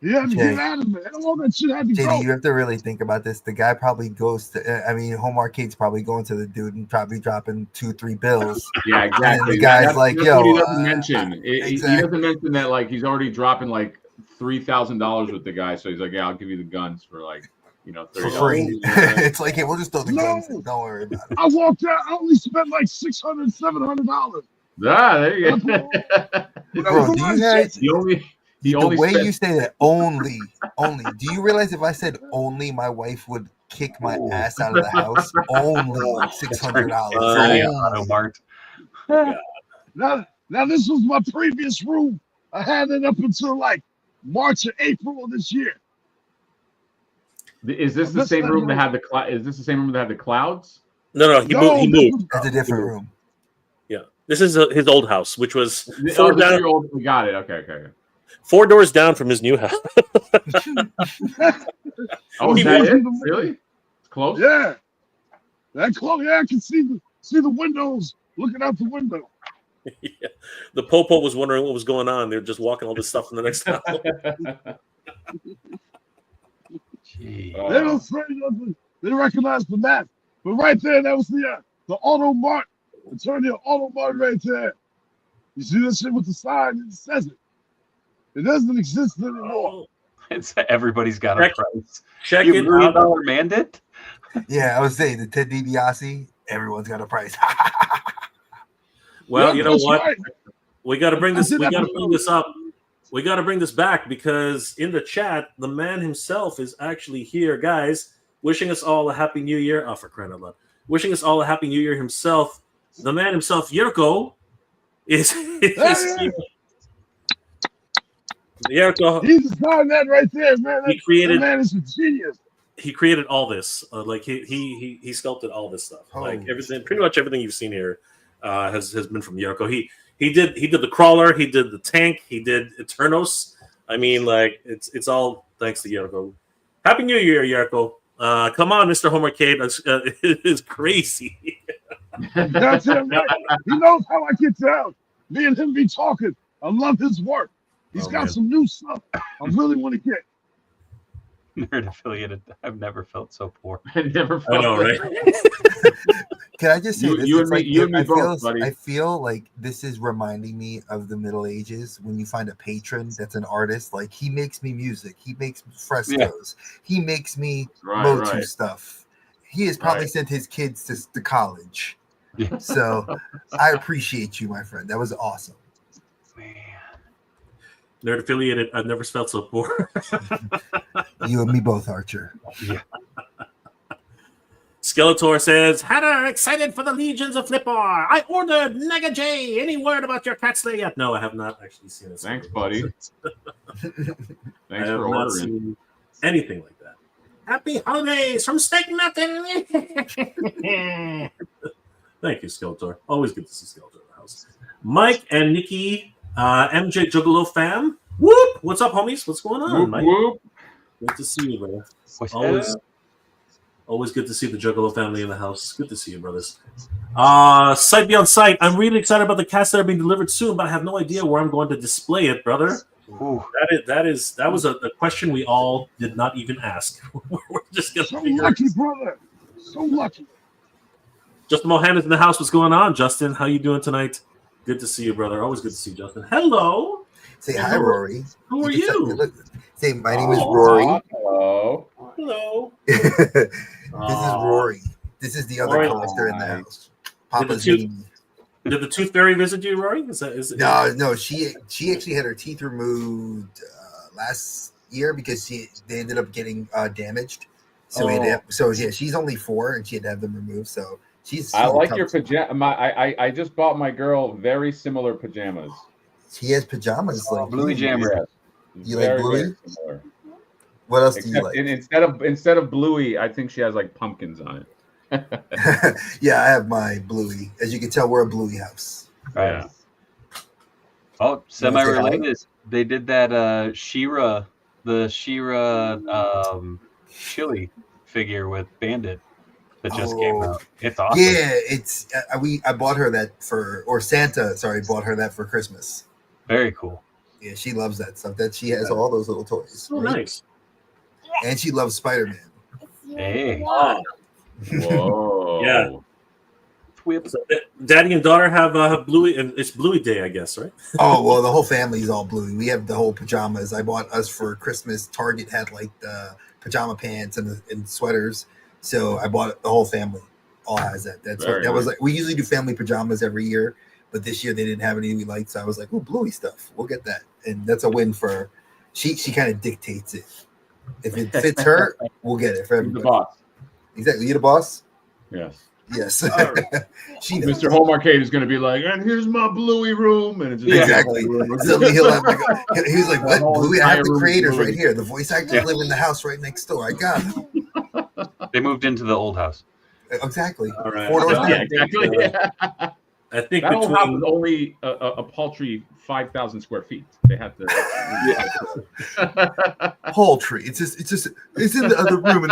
You had to Okay. get out of it. All that shit had to go. JD, you have to really think about this. The guy probably goes to, Home Arcade's probably going to the dude and probably dropping 2-3 bills. Yeah, exactly. the guy's That's like, what yo, he doesn't mention. He exactly. doesn't mention that like he's already dropping like $3,000 with the guy. So he's like, yeah, I'll give you the guns for like For $30. free. It's like, hey, we'll just throw the No. guns. Don't worry about it. I walked out. I only spent like $600, $700. Ah, there you go. Bro, do you guys, He only the way spent- you say that only, do you realize if I said only, my wife would kick my ass out of the house? Only $600. Turning Only. Auto Mart. Now this was my previous room. I had it up until like March or April of this year. Is this the same room that had the Is this the same room that had the clouds? No, he No, moved. That's a different room. Yeah. This is his old house, which was Oh, this is down, your old. We got it. Okay. 4 doors down from his new house. Oh, He is that moved it? to the- Really? It's close. Yeah. That close. Yeah, I can see the windows looking out the window. Yeah. The Popo was wondering what was going on. They're just walking all this stuff in the next house. Gee. They don't afraid of it. They recognize the map. But right there, that was the Auto Mart. Eternia Auto Mart right there. You see that shit with the sign? It says it. It doesn't exist anymore. It's everybody's got a Check- price. Check You it $1 million out. man did? Yeah, I was saying the Ted DiBiase, everyone's got a price. Well, Yeah, you know that's what? right. We got to bring this. That's We an got to episode. bring this up. We got to bring this back because in the chat, the man himself is actually here, guys. Wishing us all a happy new year. Oh, for crying out loud! Wishing us all a happy new year himself. The man himself, Yurko, is Yeah. Yurko. He's designed that right there, man. He That created. man is a genius. He created all this. Like he sculpted all this stuff. Like Oh. everything, pretty much everything you've seen here has been from Yurko. He did the crawler. He did the tank. He did Eternos. I mean, like it's all thanks to Yurko. Happy New Year, Yerko. Come on, Mr. Homer Cade. It is crazy. That's it, right? He knows how I get down. Me and him be talking. I love his work. He's Oh, got man. some new stuff I really want to get. Nerd affiliated. I've never felt so poor. I never I felt know, like- right? Can I just say You- this? you It's and me- you and me I feel, both, buddy. I feel like this is reminding me of the Middle Ages when you find a patron that's an artist. Like he makes me music, he makes frescoes, he makes me Right, Motu right. stuff. He has probably Right. sent his kids to college. Yeah. So I appreciate you, my friend. That was awesome. Man. Nerd affiliated. I've never felt so poor. You and me both, Archer. Skeletor says, Hatter, excited for the Legions of Flipper. I ordered Nega J. Any word about your cat slay yet? No, I have not actually seen it. Thanks, buddy. I Thanks have for not ordering. seen anything like that. Happy holidays from Steak Mountain. Thank you, Skeletor. Always good to see Skeletor in the house. Mike and Nikki, MJ Juggalo fam. Whoop! What's up, homies? What's going on, Whoop, Mike? whoop. Good to see you, brother. What's Always, up? always good to see the Juggalo family in the house. Good to see you, brothers. Sight beyond sight. I'm really excited about the cats that are being delivered soon, but I have no idea where I'm going to display it, brother. Ooh. That was a question we all did not even ask. We're just gonna So figure. lucky, brother. So lucky. Justin Mohan's in the house. What's going on, Justin? How you doing tonight? Good to see you, brother. Always good to see you, Justin. Hello. Say hi, Rory. Who are can say- you? look, say my name is Aw, Rory. Hello. Hello. This is Aw. Rory. This is the other Rory. collector in the Nice. house. Papa's two- Mimi. Did the Tooth Fairy visit you, Rory? Is No, she actually had her teeth removed last year because they ended up getting damaged. So yeah, she's only 4 and she had to have them removed. So she's. I like tough. your pajama. I just bought my girl very similar pajamas. She has pajamas like Bluey you. Jammer. Yes. You like Very, Bluey? very similar. What else do you Except like? instead of Bluey, I think she has like pumpkins on it. Yeah, I have my Bluey. As you can tell, we're a Bluey house. Yeah. Oh, semi-related. They did that She-Ra, the She-Ra chili figure with Bandit that just came Oh. out. It's awesome. Yeah, it's I bought her that Santa bought her that for Christmas. Very cool. Yeah, she loves that stuff. That she has all those little toys. so right? nice. And she loves Spider-Man. Hey. Whoa. Yeah. Whip. So, Daddy and daughter have Bluey, and it's Bluey Day, I guess, right? Oh well, the whole family's all Bluey. We have the whole pajamas. I bought us for Christmas. Target had like the pajama pants and sweaters, so I bought the whole family. All has that. Very Was nice. like. We usually do family pajamas every year, but this year they didn't have any we liked, so I was like, "Oh, Bluey stuff. We'll get that," and that's a win for. She kind of dictates it. If it fits her, we'll get it for Who's the everybody. boss? Exactly. You the boss? Yes. Yes. All She knows. Mr. Home Arcade is going to be like, and here's my Bluey room, and it's just Exactly. Suddenly he'll have like he was like, The "What? whole Bluey? I have entire the room creators Bluey. right here. The voice actors Yeah. live in the house right next door. I got them." They moved into the old house. Exactly. All right. 4 doors Yeah, Yeah, down. exactly. Yeah. I think That old house between is only a paltry 5,000 square feet. They had to. Poultry. It's in the other room in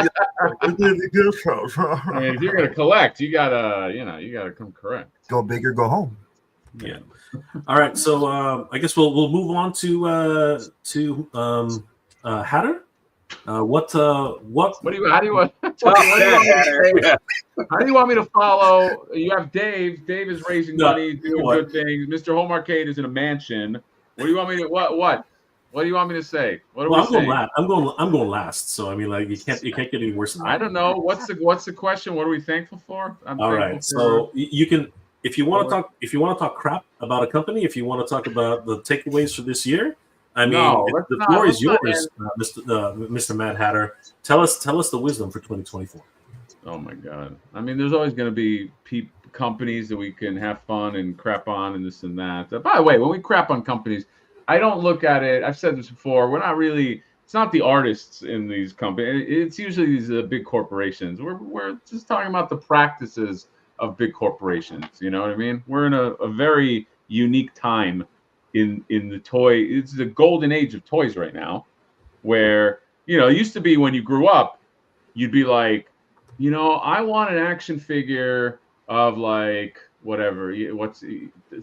the guest house. I mean, if you're gonna collect, you gotta come correct. Go big or go home. Yeah. All right. So I guess we'll move on to Hatter. What What do you? How do you want? Top Hatter. Yeah. How do you want me to follow? You have Dave. Dave is raising No, money, doing what? good things. Mr. Home Arcade is in a mansion. What do you want me to? What? What do you want me to say? What are Well, we I'm going saying? last. I'm going last. So I mean, like you can't get any worse than that. I don't know. What's the question? What are we thankful for? I'm All thankful right. for- So you can, if you want to talk crap about a company, if you want to talk about the takeaways for this year, I mean, No, the let's not- floor let's is not yours, Mr. Mad Hatter. Tell us the wisdom for 2024. Oh my God! I mean, there's always going to be companies that we can have fun and crap on and this and that. By the way, when we crap on companies, I don't look at it. I've said this before. We're not really. It's not the artists in these companies. It's usually these big corporations. We're just talking about the practices of big corporations. You know what I mean? We're in a very unique time in the toy. It's the golden age of toys right now, where you know, it used to be when you grew up, you'd be like, you know, I want an action figure of like whatever.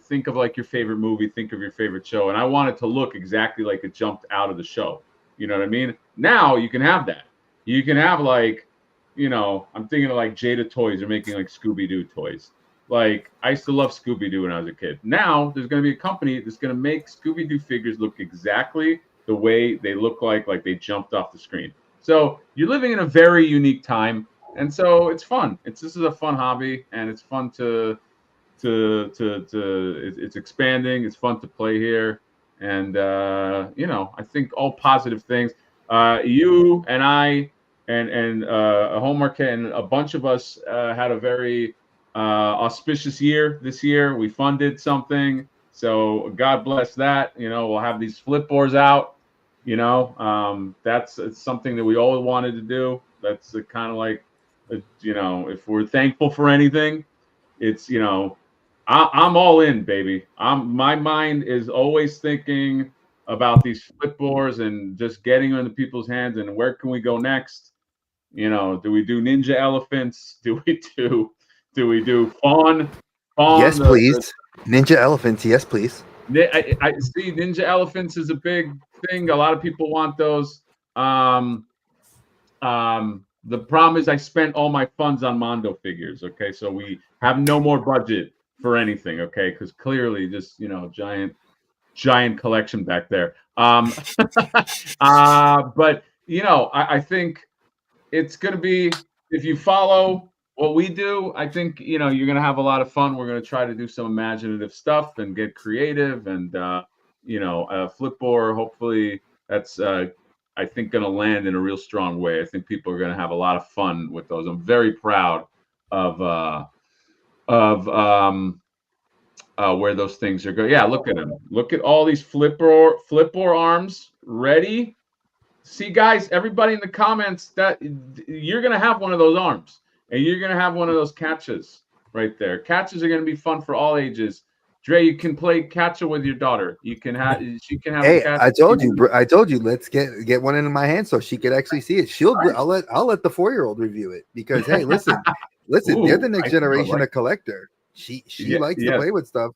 Think of like your favorite movie, think of your favorite show, and I want it to look exactly like it jumped out of the show. You know what I mean? Now you can have that. You can have like, you know, I'm thinking of like Jada Toys are making like Scooby-Doo toys. Like I used to love Scooby-Doo when I was a kid. Now there's going to be a company that's going to make Scooby-Doo figures look exactly the way they look like they jumped off the screen. So you're living in a very unique time, and so it's fun. This is a fun hobby, and it's fun it's expanding. It's fun to play here, and you know, I think all positive things. You and I and Home Market and a bunch of us had a very auspicious year this year. We funded something, so God bless that. You know, we'll have these flip boards out. You know, it's something that we always wanted to do. That's kind of like, you know, if we're thankful for anything, it's, you know, I'm all in, baby. My mind is always thinking about these flip boards and just getting them into people's hands and where can we go next? You know, do we do ninja elephants? Do we do fawn? Yes, please. Ninja elephants. Yes, please. I see ninja elephants is a big thing. A lot of people want those. The problem is I spent all my funds on Mondo figures. Okay, so we have no more budget for anything. Okay, because clearly just, you know, giant collection back there. But you know, I think it's going to be, if you follow what we do, I think, you know, you're going to have a lot of fun. We're going to try to do some imaginative stuff and get creative, and you know, Flipboard, hopefully that's I think going to land in a real strong way. I think people are going to have a lot of fun with those. I'm very proud of where those things are going. Yeah, look at them. Look at all these Flipboard arms ready. See, guys, everybody in the comments, that you're going to have one of those arms, and you're going to have one of those catches right there. Catches are going to be fun for all ages. Dre, you can play catcher with your daughter. She can have. Hey, I told you, bro. I told you. Let's get one into my hand so she could actually see it. I'll let the 4-year-old review it, because hey, listen, Ooh, they're the next generation of collector. She likes to play with stuff.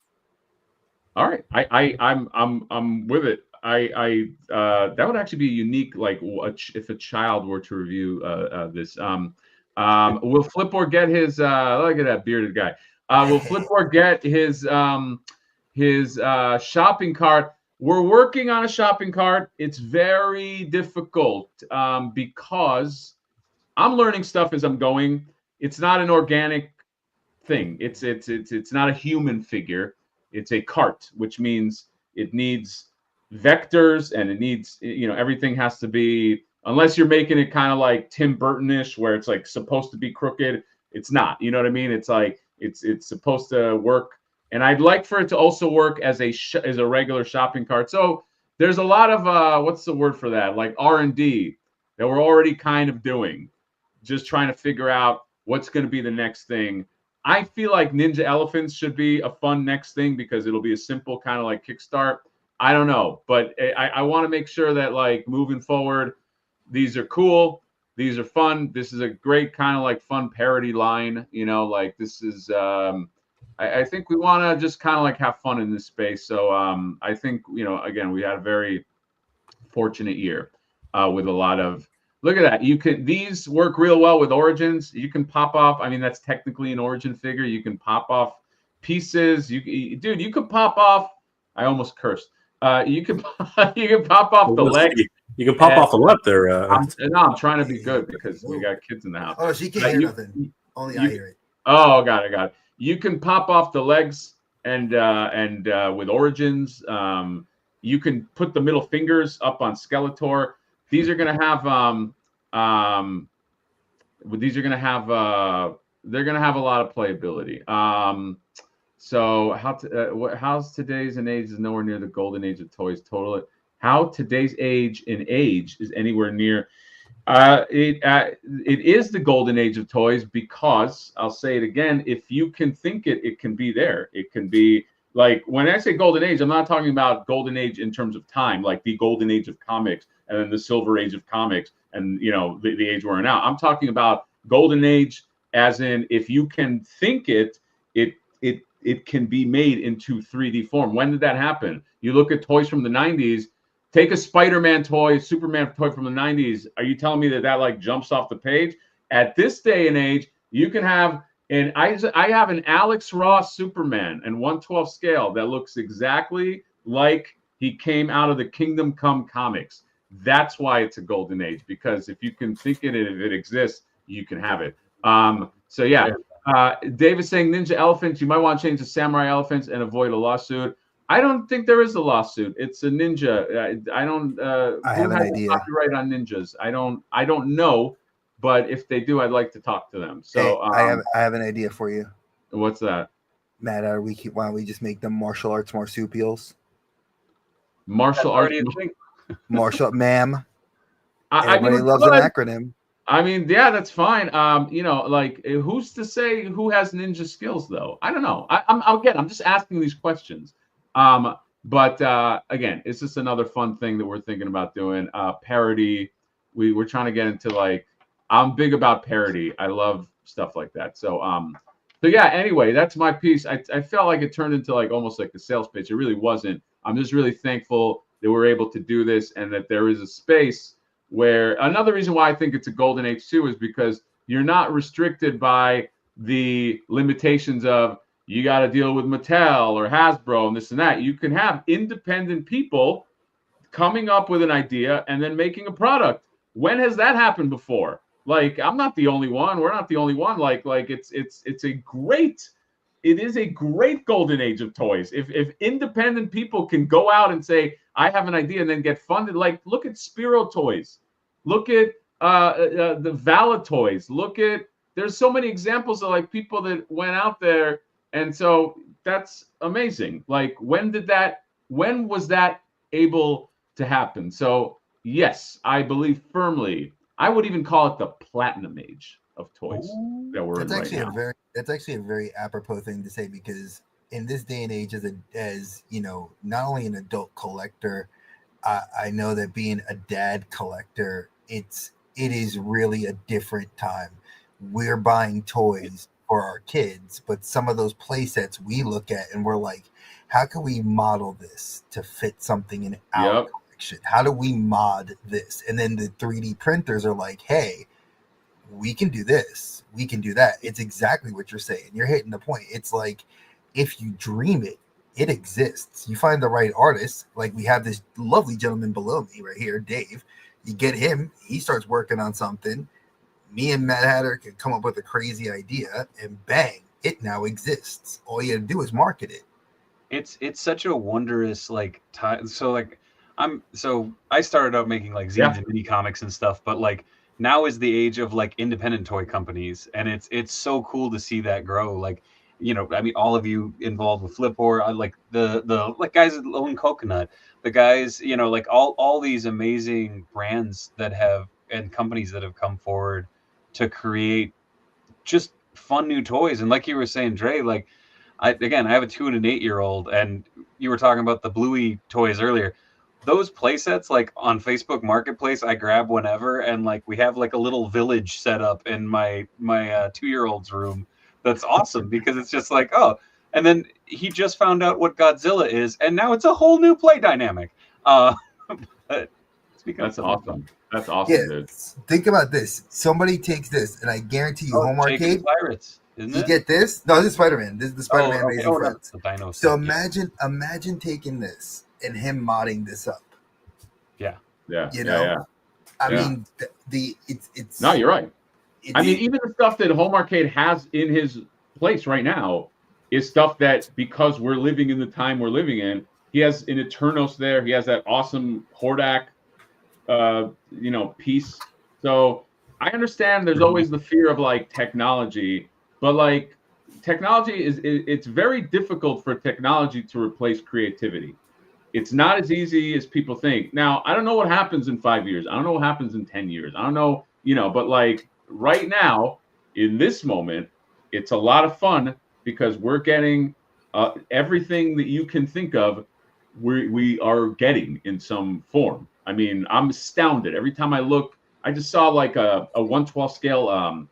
All right, I'm with it. That would actually be unique. Like if a child were to review this. Will Flipboard get his? Look at that bearded guy. Will Flipboard get his shopping cart? We're working on a shopping cart. It's very difficult because I'm learning stuff as I'm going. It's not an organic thing. It's not a human figure. It's a cart, which means it needs vectors, and it needs, you know, everything has to be, unless you're making it kind of like Tim Burton-ish, where it's like supposed to be crooked. It's not, you know what I mean? It's like it's supposed to work, and I'd like for it to also work as a regular shopping cart. So there's a lot of what's the word for that? Like R&D that we're already kind of doing, just trying to figure out what's going to be the next thing. I feel like Ninja Elephants should be a fun next thing because it'll be a simple kind of like kickstart. I don't know, but I want to make sure that like moving forward, these are cool. These are fun. This is a great kind of like fun parody line, you know, like this is, I think we want to just kind of like have fun in this space. So I think, you know, again, we had a very fortunate year with a lot of, look at that. These work real well with Origins. You can pop off. I mean, that's technically an Origin figure. You can pop off pieces. You could pop off. I almost cursed. You can pop off the leg. You can pop off the left there. I'm trying to be good because we got kids in the house. Oh, she can't hear nothing. Only I hear it. Oh, got it. You can pop off the legs, and with Origins, you can put the middle fingers up on Skeletor. These are gonna have they're gonna have a lot of playability. So how's today's and age is nowhere near the golden age of toys. Total. How today's age is anywhere near. It is the golden age of toys, because I'll say it again. If you can think it, it can be there. It can be like, when I say golden age, I'm not talking about golden age in terms of time, like the golden age of comics and then the silver age of comics, and the age we're in now. I'm talking about golden age, as in if you can think it can be made into 3D form. When did that happen? You look at toys from the 90s. Take a Spider-Man toy, Superman toy from the 90s. Are you telling me that like jumps off the page? At this day and age, you can have I have an Alex Ross Superman and 1/12 scale that looks exactly like he came out of the Kingdom Come comics. That's why it's a golden age, because if you can think it, if it exists, you can have it. So yeah. Dave is saying ninja elephants. You might want to change to samurai elephants and avoid a lawsuit. I don't think there is a lawsuit. It's a ninja. I don't. I have an idea. Copyright on ninjas. I don't know, but if they do, I'd like to talk to them. So hey, I have an idea for you. What's that? Matt, why don't we just make them martial arts marsupials? Martial arts. Martial, ma'am. Everybody loves an acronym. I mean, yeah, that's fine. Like, who's to say who has ninja skills, though? I don't know. I'm just asking these questions. But again, it's just another fun thing that we're thinking about doing. Parody. We're trying to get into, like, I'm big about parody. I love stuff like that. So yeah. Anyway, that's my piece. I felt like it turned into like almost like a sales pitch. It really wasn't. I'm just really thankful that we're able to do this, and that there is a space where another reason why I think it's a golden age too is because you're not restricted by the limitations of you got to deal with Mattel or Hasbro and this and that. You can have independent people coming up with an idea and then making a product. When has that happened before? Like, I'm not the only one. We're not the only one. Like it is a great golden age of toys. If independent people can go out and say, I have an idea, and then get funded, like, look at Spiro Toys. Look at the Vala Toys. There's so many examples of like people that went out there. And so that's amazing. Like, when was that able to happen? So yes, I believe firmly. I would even call it the platinum age of toys that we're in right now. That's actually a very apropos thing to say, because in this day and age, as not only an adult collector, I know that being a dad collector, it is really a different time. We're buying toys for our kids, but some of those play sets we look at and we're like, how can we model this to fit something in our collection? How do we mod this? And then the 3D printers are like, hey, we can do this, we can do that. It's exactly what you're saying. You're hitting the point. It's like, if you dream it, it exists. You find the right artist. Like, we have this lovely gentleman below me right here, Dave. You get him, he starts working on something. Me and Matt Hatter can come up with a crazy idea, and bang, it now exists. All you have to do is market it. It's such a wondrous like time. So like I started out making like zines and mini comics and stuff, but like now is the age of like independent toy companies, and it's so cool to see that grow. Like, I mean, all of you involved with Flipboard, like the like guys that own Coconut, the guys, like all these amazing brands that have, and companies that have come forward to create just fun new toys. And like you were saying, Dre, like I have a 2 and an 8-year-old, and you were talking about the Bluey toys earlier. Those play sets, like on Facebook Marketplace, I grab whenever, and like we have like a little village set up in my 2-year-old's room. That's awesome, because it's just like, oh, and then he just found out what Godzilla is, and now it's a whole new play dynamic. That's awesome. That's awesome, dude. Think about this. Somebody takes this, and I guarantee you, Home Arcade. Pirates, isn't it? You get this? No, this is Spider-Man. This is the Spider-Man Amazing Friends. The Dino so set, imagine taking this and him modding this up. Yeah. I mean, it's. No, you're right. I mean, even the stuff that Home Arcade has in his place right now is stuff that, because we're living in the time we're living in, he has an Eternos there. He has that awesome Hordak, piece. So I understand there's always the fear of like technology, but like technology it's very difficult for technology to replace creativity. It's not as easy as people think. Now, I don't know what happens in 5 years. I don't know what happens in 10 years. I don't know, but like right now, in this moment, it's a lot of fun because we're getting everything that you can think of. We are getting in some form. I mean, I'm astounded every time I look. I just saw like a 1/12 scale.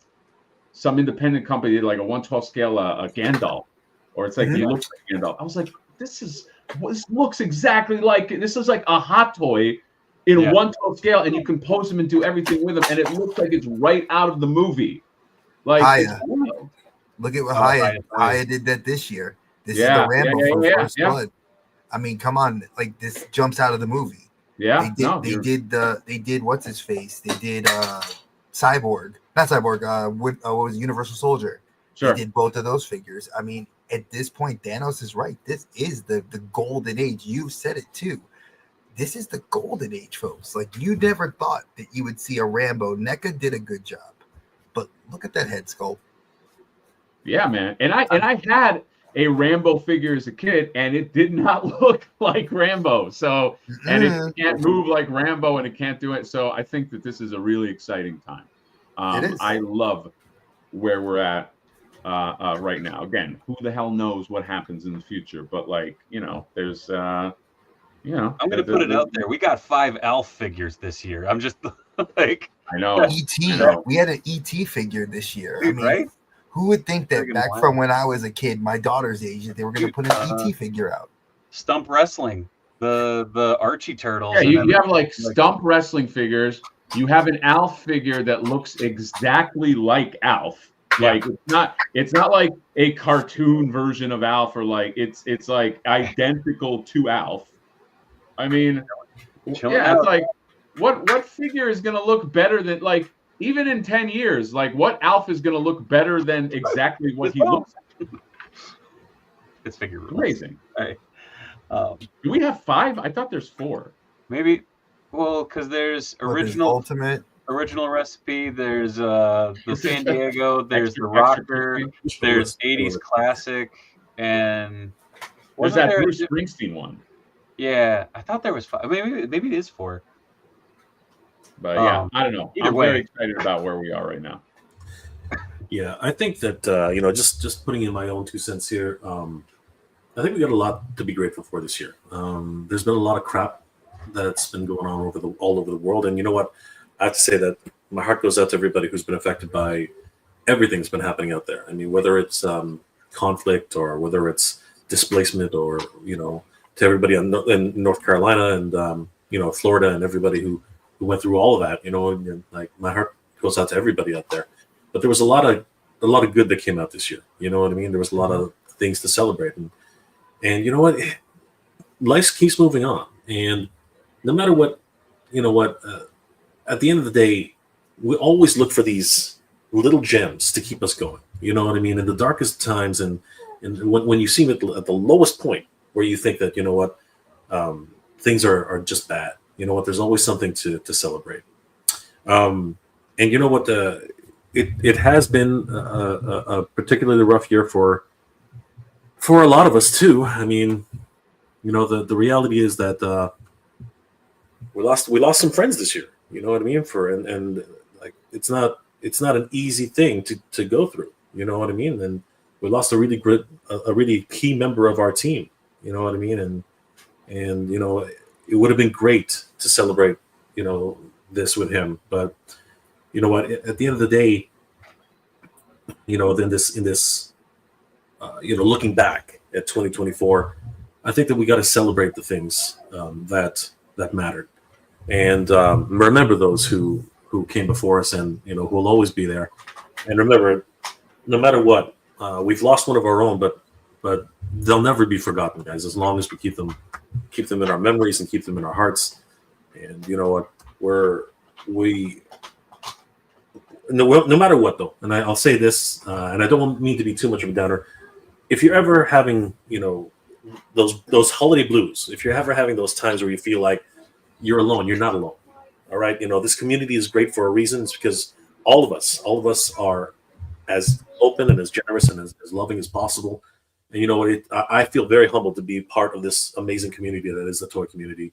Some independent company did like a 1/12 scale a Gandalf, or it's like Mhm. he looks like Gandalf. I was like, this looks exactly like this is like a hot toy in Yeah. 1/12 scale, and you can pose him and do everything with him, and it looks like it's right out of the movie. Like it's Hiya. wild. Look at what Oh, Haya Haya did that this year. This is Yeah, the Rambo from yeah, First yeah. Blood. I mean, come on, like this jumps out of the movie. Yeah, They did what's his face? They did Cyborg, not Cyborg. What was it, Universal Soldier? sure. They did both of those figures. I mean, at this point, Thanos is right. This is the golden age. You said it too. This is the golden age, folks. Like you never thought that you would see a Rambo. NECA did a good job, but look at that head sculpt. Yeah, man. And I had a Rambo figure as a kid, and it did not look like Rambo. So, and it can't move like Rambo, and it can't do it. So, I think that this is a really exciting time. It is. I love where we're at right now. Again, who the hell knows what happens in the future? But like, there's, I'm gonna put it out there. We got 5 Alf figures this year. I'm just like, I know. ET. I know. We had an ET figure this year. I mean, right? who would think that Friggin' back wild. from when I was a kid, my daughter's age, that they were going to put an ET figure out? Stump Wrestling, the Archie Turtles. Yeah, and you then- have like stump wrestling figures. You have an Alf figure that looks exactly like Alf. Like it's not like a cartoon version of Alf, or like it's like identical to Alf. I mean, Chilling yeah, out. it's like what figure is gonna look better than, like, even in 10 years, like what Alf is gonna look better than exactly what he looks like? This figure rules. Amazing. Right. Do we have 5? I thought there's 4. Maybe, well, because there's What is original Ultimate. recipe. There's the San Diego. There's the Extra Rocker. crispy. There's 80s classic, and There's wasn't that there? Bruce Springsteen one. Yeah, I thought there was 5. Maybe it is 4. But yeah, I don't know. either I'm way. very excited about where we are right now. Yeah, I think that just putting in my own 2 cents here. I think we got a lot to be grateful for this year. There's been a lot of crap that's been going on all over the world, and you know what? I have to say that my heart goes out to everybody who's been affected by everything that's been happening out there. I mean, whether it's conflict or whether it's displacement, or to everybody in North Carolina and Florida and everybody who went through all of that. And like my heart goes out to everybody out there. But there was a lot of good that came out this year. You know what I mean? There was a lot of things to celebrate, and you know what? Life keeps moving on, and no matter what, at the end of the day, we always look for these little gems to keep us going. You know what I mean? In the darkest times, and when you seem at the lowest point, where you think that things are just bad. You know what? There's always something to celebrate. And you know what? It has been a particularly rough year for a lot of us too. I mean, the reality is that we lost some friends this year. You know what I mean? And like it's not an easy thing to go through. You know what I mean? And we lost a really key member of our team. You know what I mean? And it would have been great to celebrate this with him, but you know what? At the end of the day, looking back at 2024, I think that we got to celebrate the things that mattered, and remember those who came before us, and who will always be there. And remember, no matter what, we've lost one of our own, but they'll never be forgotten, guys. As long as we keep them in our memories and keep them in our hearts. And you know what? No matter what, though, and I'll say this, and I don't mean to be too much of a downer. If you're ever having, those holiday blues, if you're ever having those times where you feel like you're alone, you're not alone. All right, this community is great for a reason. It's because all of us are as open and as generous and as loving as possible. And you know what? I feel very humbled to be part of this amazing community that is the toy community.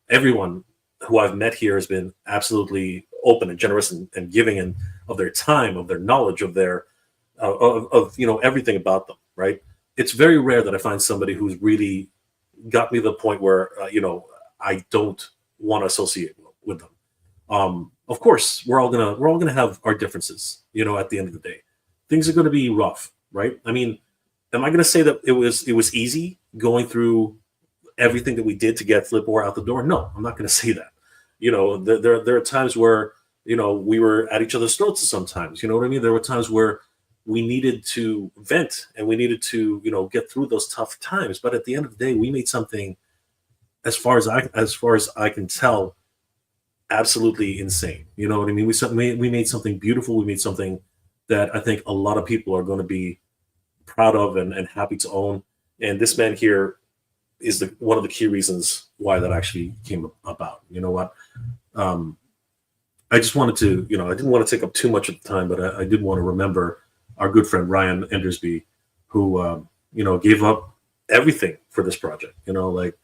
Everyone who I've met here has been absolutely open and generous and giving, and of their time, of their knowledge, of their everything about them. Right? It's very rare that I find somebody who's really got me to the point where I don't want to associate with them. Of course, we're all gonna have our differences. At the end of the day, things are gonna be rough, right? I mean, am I gonna say that it was easy going through everything that we did to get Flipboard out the door? No, I'm not gonna say that. There are times where we were at each other's throats sometimes. You know what I mean? There were times where we needed to vent and we needed to get through those tough times. But at the end of the day, we made something, as far as I can tell, absolutely insane. You know what I mean? We made something beautiful. We made something that I think a lot of people are going to be proud of and happy to own. And this man here is one of the key reasons why that actually came about. You know what? I just wanted to, I didn't want to take up too much of the time, but I did want to remember our good friend Ryan Endersby, who gave up everything for this project. Like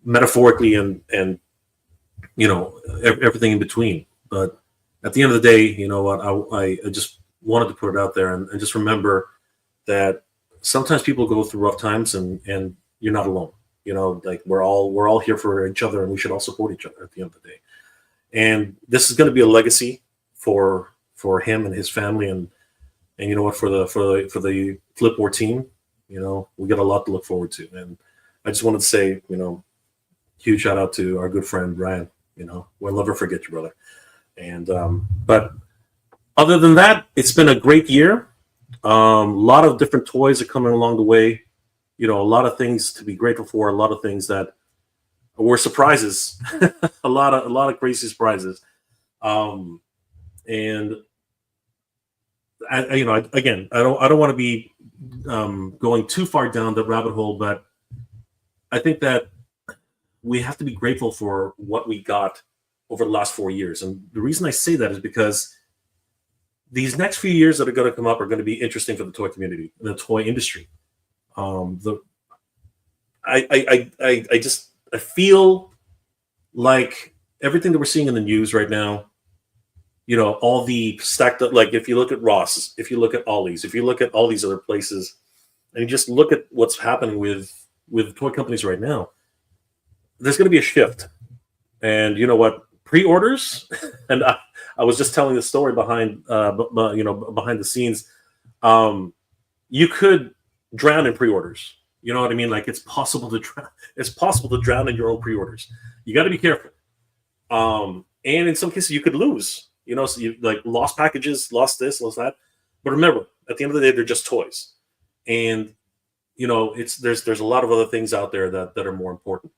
metaphorically and everything in between. But at the end of the day, you know what? I just wanted to put it out there and just remember that sometimes people go through rough times and you're not alone. Like we're all here for each other and we should all support each other at the end of the day. And this is going to be a legacy for him and his family and you know what, for the Flipboard team, we got a lot to look forward to. And I just wanted to say, huge shout out to our good friend Ryan. We'll never forget you, brother. And but other than that, it's been a great year. A lot of different toys are coming along the way. A lot of things to be grateful for. A lot of things that were surprises. a lot of crazy surprises. And I don't want to be going too far down the rabbit hole, but I think that we have to be grateful for what we got over the last 4 years. And the reason I say that is because these next few years that are going to come up are going to be interesting for the toy community and the toy industry. I feel like everything that we're seeing in the news right now, all the stacked up, like if you look at Ross, if you look at Ollie's, if you look at all these other places, and you just look at what's happening with toy companies right now, there's going to be a shift. And you know what? Pre-orders, and I was just telling the story behind the scenes. You could drown in pre-orders. You know what I mean? Like it's possible to drown. It's possible to drown in your own pre-orders. You got to be careful. And in some cases, you could lose. So you like lost packages, lost this, lost that. But remember, at the end of the day, they're just toys. And there's a lot of other things out there that are more important.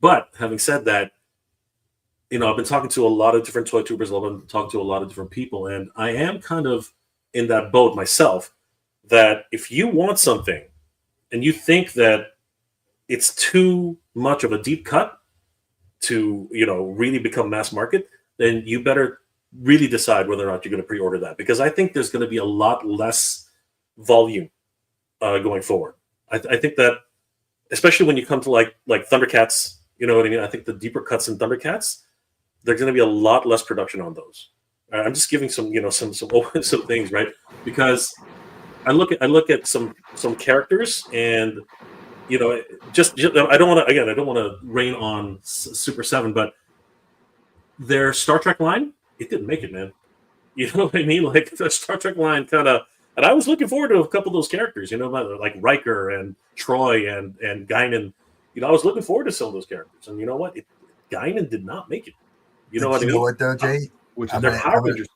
But having said that, I've been talking to a lot of different toy tubers. I've been talking to a lot of different people, and I am kind of in that boat myself. That if you want something, and you think that it's too much of a deep cut to really become mass market, then you better really decide whether or not you're going to pre-order that, because I think there's going to be a lot less volume going forward. I think that, especially when you come to like Thundercats, you know what I mean? I think the deeper cuts in Thundercats, there's going to be a lot less production on those. I'm just giving some some things, right? Because I look at some characters, and just I don't want to rain on Super 7, but their Star Trek line, it didn't make it, man. You know what I mean? Like the Star Trek line kind of, and I was looking forward to a couple of those characters, like Riker and Troy and Guinan. I was looking forward to some of those characters, and you know what? Guinan did not make it. You know what I mean? You know what though, Jay? They're Power Rangers.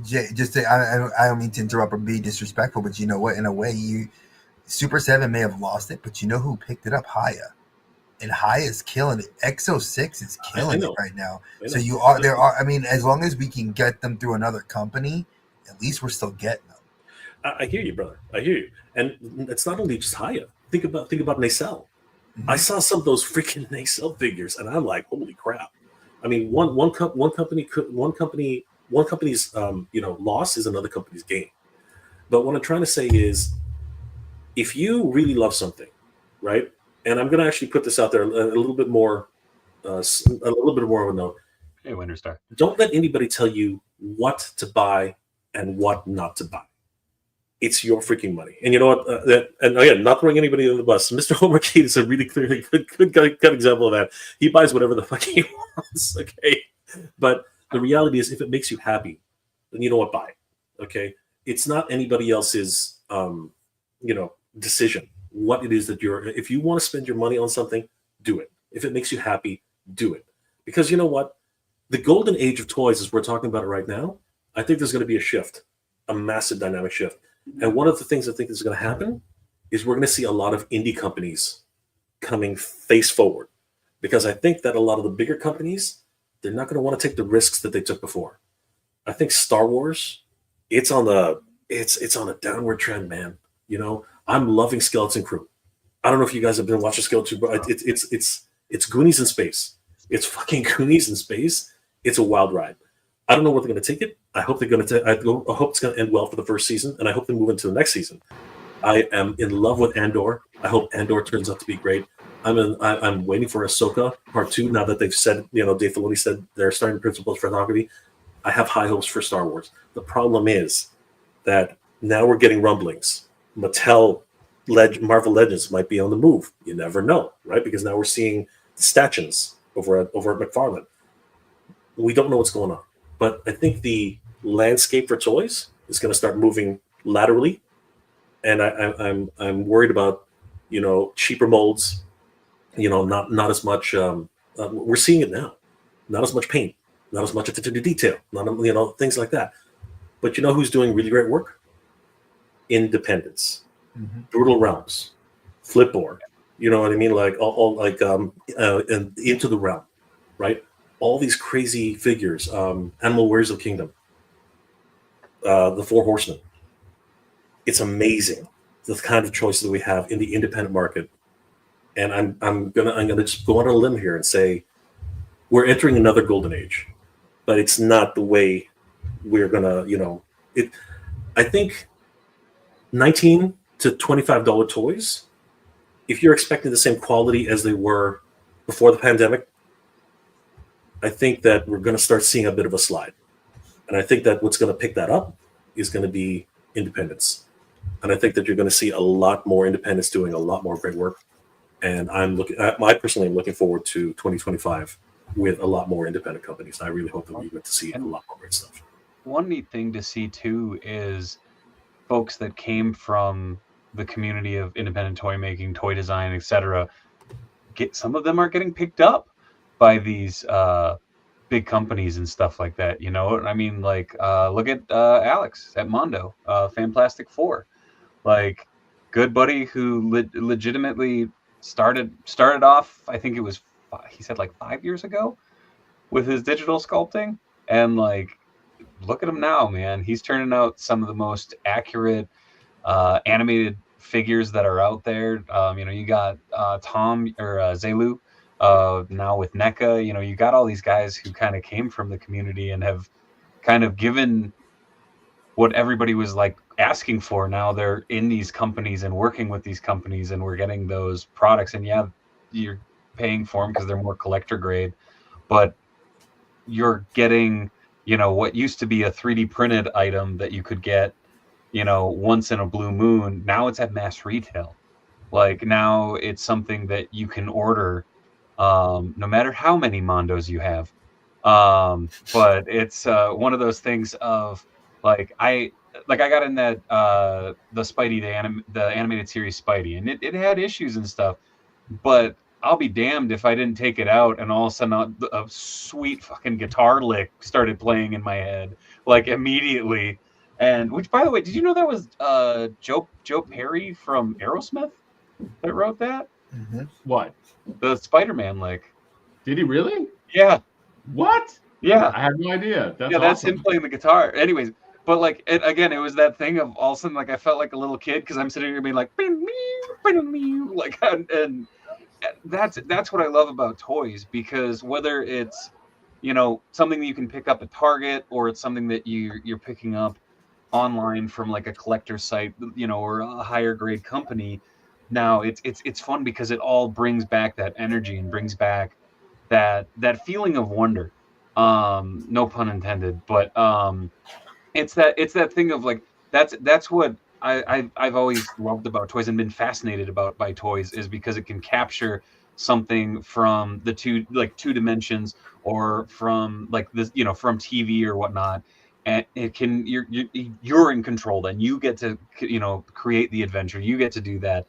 Jay, I don't mean to interrupt or be disrespectful, but you know what? In a way, Super 7 may have lost it, but you know who picked it up? Haya. And Haya's killing it. Exo 6 is killing it right now. So I mean, as long as we can get them through another company, at least we're still getting them. I hear you, brother. I hear you. And it's not only just Haya. Think about Nacelle. Mm-hmm. I saw some of those freaking Nacelle figures, and I'm like, holy crap! I mean, one company's loss is another company's gain. But what I'm trying to say is, if you really love something, right? And I'm going to actually put this out there a little bit more, a little bit more of a note. Hey, Winterstar. Don't let anybody tell you what to buy and what not to buy. it's your freaking money. And you know what? And again, not throwing anybody under the bus. Mr. Homer Kate is a really clearly good example of that. He buys whatever the fuck he wants. Okay, but the reality is, if it makes you happy, then you know what, buy. Okay, it's not anybody else's decision what it is that you're. If you want to spend your money on something, do it. If it makes you happy, do it. Because you know what, the golden age of toys, as we're talking about it right now, I think there's going to be a shift, a massive dynamic shift. And one of the things I think is going to happen is we're going to see a lot of indie companies coming face forward, because I think that a lot of the bigger companies, they're not going to want to take the risks that they took before. I think Star Wars, it's on a downward trend, man. You know, I'm loving Skeleton Crew. I don't know if you guys have been watching Skeleton Crew, but it's Goonies in space. It's fucking Goonies in space. It's a wild ride. I don't know where they're going to take it. I hope they're going to. I hope it's going to end well for the first season, and I hope they move into the next season. I am in love with Andor. I hope Andor turns out to be great. I'm waiting for Ahsoka Part 2. Now that they've said, Dave Filoni said they're starting principles for photography. I have high hopes for Star Wars. The problem is that now we're getting rumblings. Marvel Legends might be on the move. You never know, right? Because now we're seeing the Statchins over at McFarlane. We don't know what's going on. But I think the landscape for toys is going to start moving laterally, and I'm worried about cheaper molds. Not as much. We're seeing it now. Not as much paint, not as much attention to detail, things like that. But you know who's doing really great work? Independence, Brutal Realms, Flipboard. You know what I mean? Like and Into the Realm, right? All these crazy figures, Animal Warriors of the Kingdom, the Four Horsemen. It's amazing the kind of choices that we have in the independent market. And I'm gonna just go on a limb here and say we're entering another golden age, but it's not the way we're gonna. I think $19 to $25 toys. If you're expecting the same quality as they were before the pandemic, I think that we're going to start seeing a bit of a slide. And I think that what's going to pick that up is going to be independence. And I think that you're going to see a lot more independents doing a lot more great work. And I personally am looking forward to 2025 with a lot more independent companies. I really hope that we get to see a lot more great stuff. One neat thing to see too is folks that came from the community of independent toy making, toy design, etc. Some of them are getting picked up by these big companies and stuff like that. I mean, like look at Alex at Mondo, Fanplastic 4, like good buddy who legitimately started off. I think it was he said like 5 years ago with his digital sculpting, and like look at him now, man. He's turning out some of the most accurate animated figures that are out there. You got Tom or Zelu. Now with NECA, you got all these guys who kind of came from the community and have kind of given what everybody was like asking for. Now they're in these companies and working with these companies, and we're getting those products. And yeah, you're paying for them because they're more collector grade, but you're getting, what used to be a 3D printed item that you could get, once in a blue moon. Now it's at mass retail. Like now it's something that you can order no matter how many Mondos you have. But it's one of those things of I got in that the Spidey, the animated series Spidey, and it had issues and stuff, but I'll be damned if I didn't take it out and all of a sudden a sweet fucking guitar lick started playing in my head like immediately. And which, by the way, did you know that was Joe Perry from Aerosmith that wrote that? Mm-hmm. What? The Spider-Man lick. Did he really? Yeah. What? Yeah. I had no idea. That's that's awesome. him playing the guitar. Anyways, but like it was that thing of all of a sudden like I felt like a little kid because I'm sitting here being like like and that's what I love about toys, because whether it's something that you can pick up at Target or it's something that you're picking up online from like a collector site, or a higher grade company. Now it's fun because it all brings back that energy and brings back that feeling of wonder. No pun intended, but it's that thing of like that's what I've always loved about toys and been fascinated by toys is because it can capture something from the two dimensions, or from like this, from TV or whatnot, and it can you're in control. Then you get to create the adventure. You get to do that.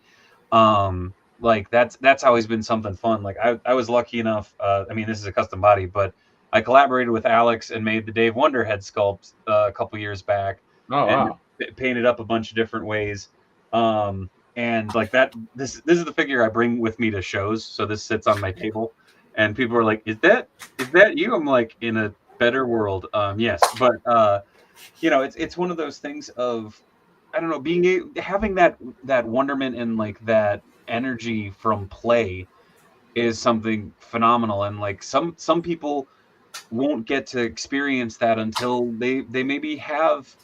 Like that's always been something fun. Like I was lucky enough. I mean, this is a custom body, but I collaborated with Alex and made the Dave Wonder head sculpt a couple years back. Oh And wow. painted up a bunch of different ways. And like that, this is the figure I bring with me to shows. So this sits on my table, and people are like, "Is that you?" I'm like, in a better world, yes. But it's one of those things of, I don't know, having that wonderment and like that energy from play is something phenomenal. And like some people won't get to experience that until they maybe have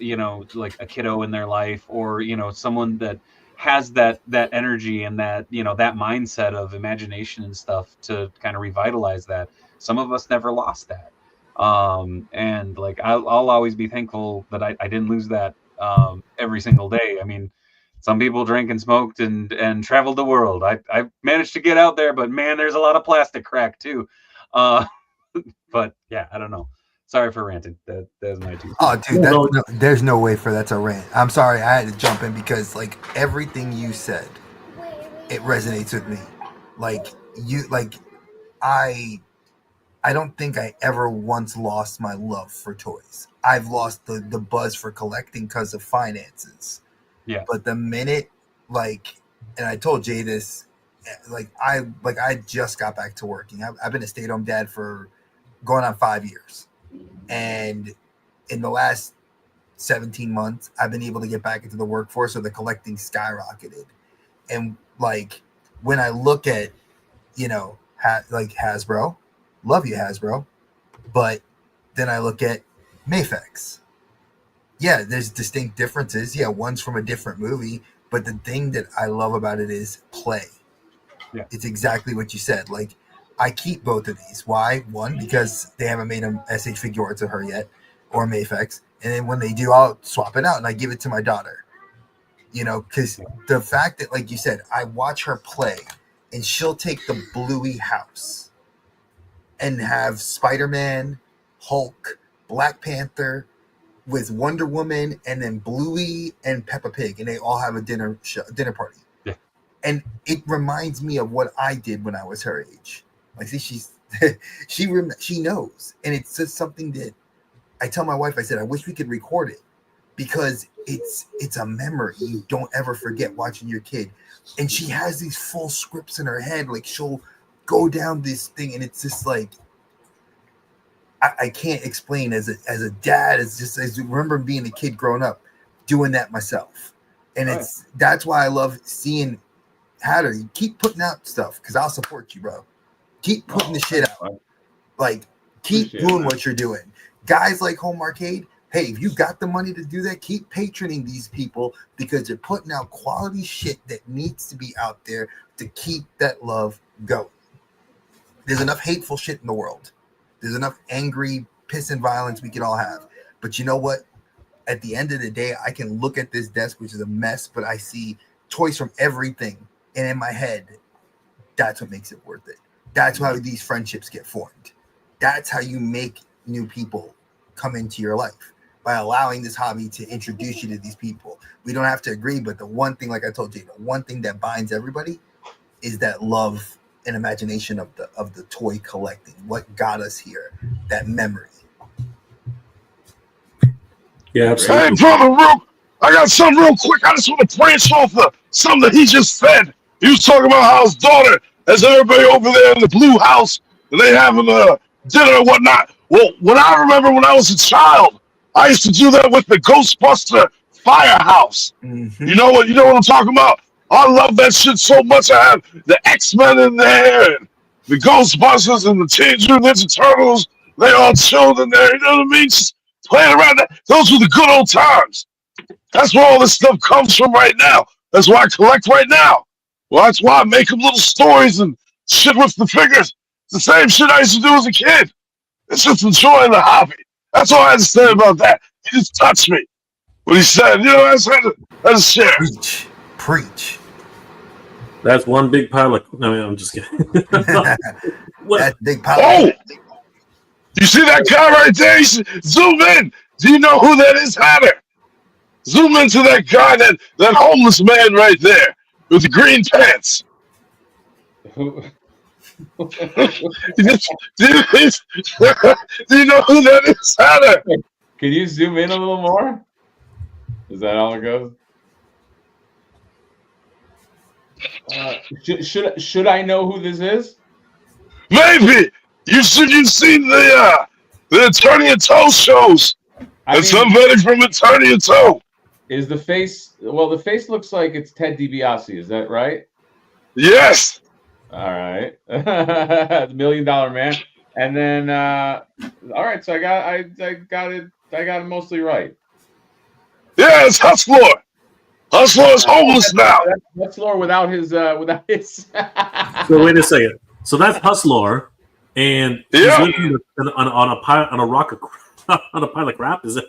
like a kiddo in their life, or someone that has that energy and that that mindset of imagination and stuff to kind of revitalize that. Some of us never lost that, and like I'll always be thankful that I didn't lose that every single day. I mean, some people drank and smoked and traveled the world. I managed to get out there, but man, there's a lot of plastic crack too. uh but yeah, I don't know. Sorry for ranting. That's my two. Oh, dude, No, there's no way for that's a rant. I'm sorry, I had to jump in because like everything you said, it resonates with me. Like I I don't think I ever once lost my love for toys. I've lost the buzz for collecting because of finances. Yeah. But the minute and I told Jay this, I just got back to working. I've been a stay-at-home dad for going on 5 years. And in the last 17 months, I've been able to get back into the workforce, so the collecting skyrocketed. And like when I look at, Hasbro, love you, Hasbro, but then I look at Mafex. Yeah, there's distinct differences. Yeah, one's from a different movie, but the thing that I love about it is play. Yeah. It's exactly what you said. Like, I keep both of these. Why? One, because they haven't made an SH Figuarts of her yet, or Mafex. And then when they do, I'll swap it out and I give it to my daughter. Because the fact that, like you said, I watch her play and she'll take the Bluey house and have Spider-Man, Hulk, Black Panther with Wonder Woman, and then Bluey and Peppa Pig, and they all have a dinner party. Yeah. And it reminds me of what I did when I was her age. Like, see, she knows, and it's just something that I tell my wife. I said, I wish we could record it because it's a memory you don't ever forget watching your kid. And she has these full scripts in her head. Like, she'll go down this thing, and it's just like I can't explain as a dad. It's just, I remember being a kid growing up doing that myself, and that's why I love seeing Hatter. You keep putting out stuff because I'll support you, bro. Keep putting the shit out. Like, keep doing what you're doing. Guys like Home Arcade, hey, if you got the money to do that, keep patroning these people because they're putting out quality shit that needs to be out there to keep that love going. There's enough hateful shit in the world. There's enough angry piss and violence we could all have. But you know what? At the end of the day, I can look at this desk, which is a mess, but I see toys from everything. And in my head, that's what makes it worth it. That's how these friendships get formed. That's how you make new people come into your life, by allowing this hobby to introduce you to these people. We don't have to agree, but the one thing, like I told you, the one thing that binds everybody is that love and imagination of the toy collecting. What got us here, that memory. Yeah, absolutely. Hey, brother, I got something real quick. I just want to branch off of something that he just said. He was talking about how his daughter has everybody over there in the blue house, and they having a dinner and whatnot. Well, when I remember when I was a child, I used to do that with the Ghostbuster Firehouse. Mm-hmm. You know what I'm talking about? I love that shit so much. I had the X-Men in there, and the Ghostbusters, and the Teenage Mutant Ninja Turtles. They all chilled in there. You know what I mean? Just playing around. Those were the good old times. That's where all this stuff comes from right now. That's why I collect right now. Well, that's why I make up little stories and shit with the figures. It's the same shit I used to do as a kid. It's just enjoying the hobby. That's all I had to say about that. You just touched me. What he said, you know, that's share. Preach. That's one big pile of. No, I'm just kidding. What? That's big power. Oh, you see that guy right there? Zoom in. Do you know who that is, Hatter? Zoom into that guy, that homeless man right there with the green pants. Who- do you know who that is, Hatter? Can you zoom in a little more? Is that all it goes? Should I know who this is? Maybe you've seen the Attorney and Toe shows. I And mean, somebody from Attorney and Toe. is the face? Well, the face looks like it's Ted DiBiase. Is that right? Yes. All right, the $1 Million Man. And then, all right. So I got it mostly right. Yeah, it's Hustler. Hustler is homeless now. That's Lore without his So wait a second. So that's Hustler, and he's Yeah. living on a pile on a rock on a pile of crap. Is it?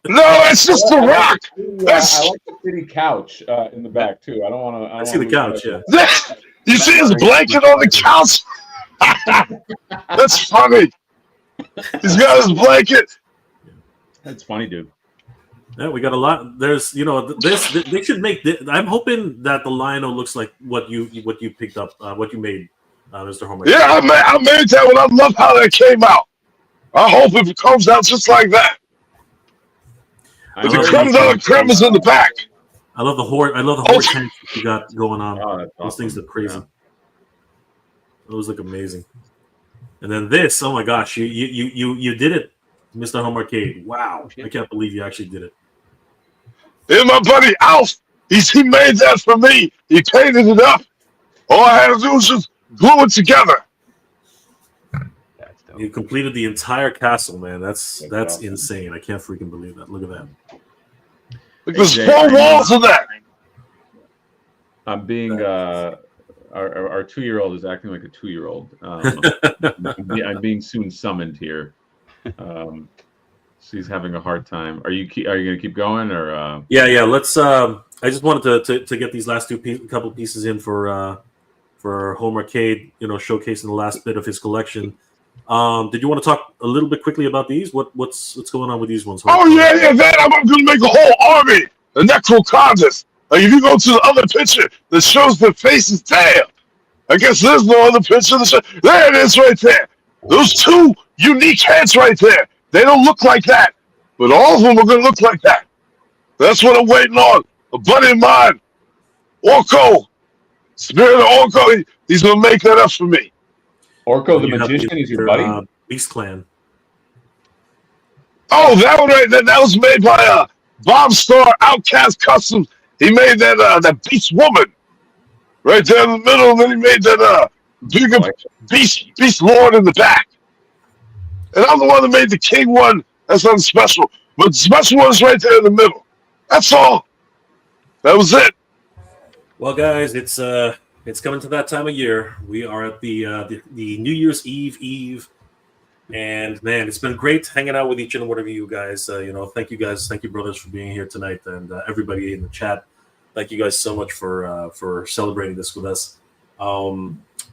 No, it's just the rock. I That's like the city couch in the back too. I don't want to. I see the couch. Yeah. you see his blanket on the couch. That's funny. He's got his blanket. That's funny, dude. Yeah, we got a lot. There's, this. They should make. I'm hoping that the lino looks like what you picked up, what you made, Mr. Homer. Yeah, I made that one. I love how that came out. I hope it comes out just like that. If it comes out, the cream is in the back. I love the horde. I love the horde tanks that you got going on. Oh, that's Those awesome. things look crazy. Yeah. Those look amazing. And then this. Oh my gosh, you did it, Mr. Home Arcade. Wow, I can't believe you actually did it. And my buddy Alf, he made that for me. He painted it up. All I had to do was just glue it together. That's dope. You completed the entire castle, man. That's awesome. insane. I can't freaking believe that. Look at that. Like, there's Jay, 4 walls of that. I'm being our 2-year-old is acting like a 2-year-old. I'm being soon summoned here. She's having a hard time. Are you gonna keep going or? Yeah. Let's. I just wanted to get these last couple pieces in for Home Arcade. Showcasing the last bit of his collection. Did you want to talk a little bit quickly about these? What's going on with these ones? Oh, yeah, that. I'm going to make a whole army. The Necrocondas. Like, if you go to the other picture that shows the face's tail, I guess there's no other picture that shows. There it is right there. Those 2 unique heads right there. They don't look like that, but all of them are going to look like that. That's what I'm waiting on. A buddy of mine, Orko, Spirit of Orko, he's going to make that up for me. Orko the You have magician is your buddy. Beast Clan. Oh, that one right there. That was made by Bob Starr, Outcast Customs. He made that Beast Woman right there in the middle, and then he made that bigger Beast Lord in the back. And I'm the one that made the King one. That's something special. But the special one is right there in the middle. That's all. That was it. Well, guys, it's coming to that time of year. We are at the New Year's Eve, and man, it's been great hanging out with each and one of you guys. Thank you guys, thank you brothers for being here tonight, and everybody in the chat. Thank you guys so much for celebrating this with us.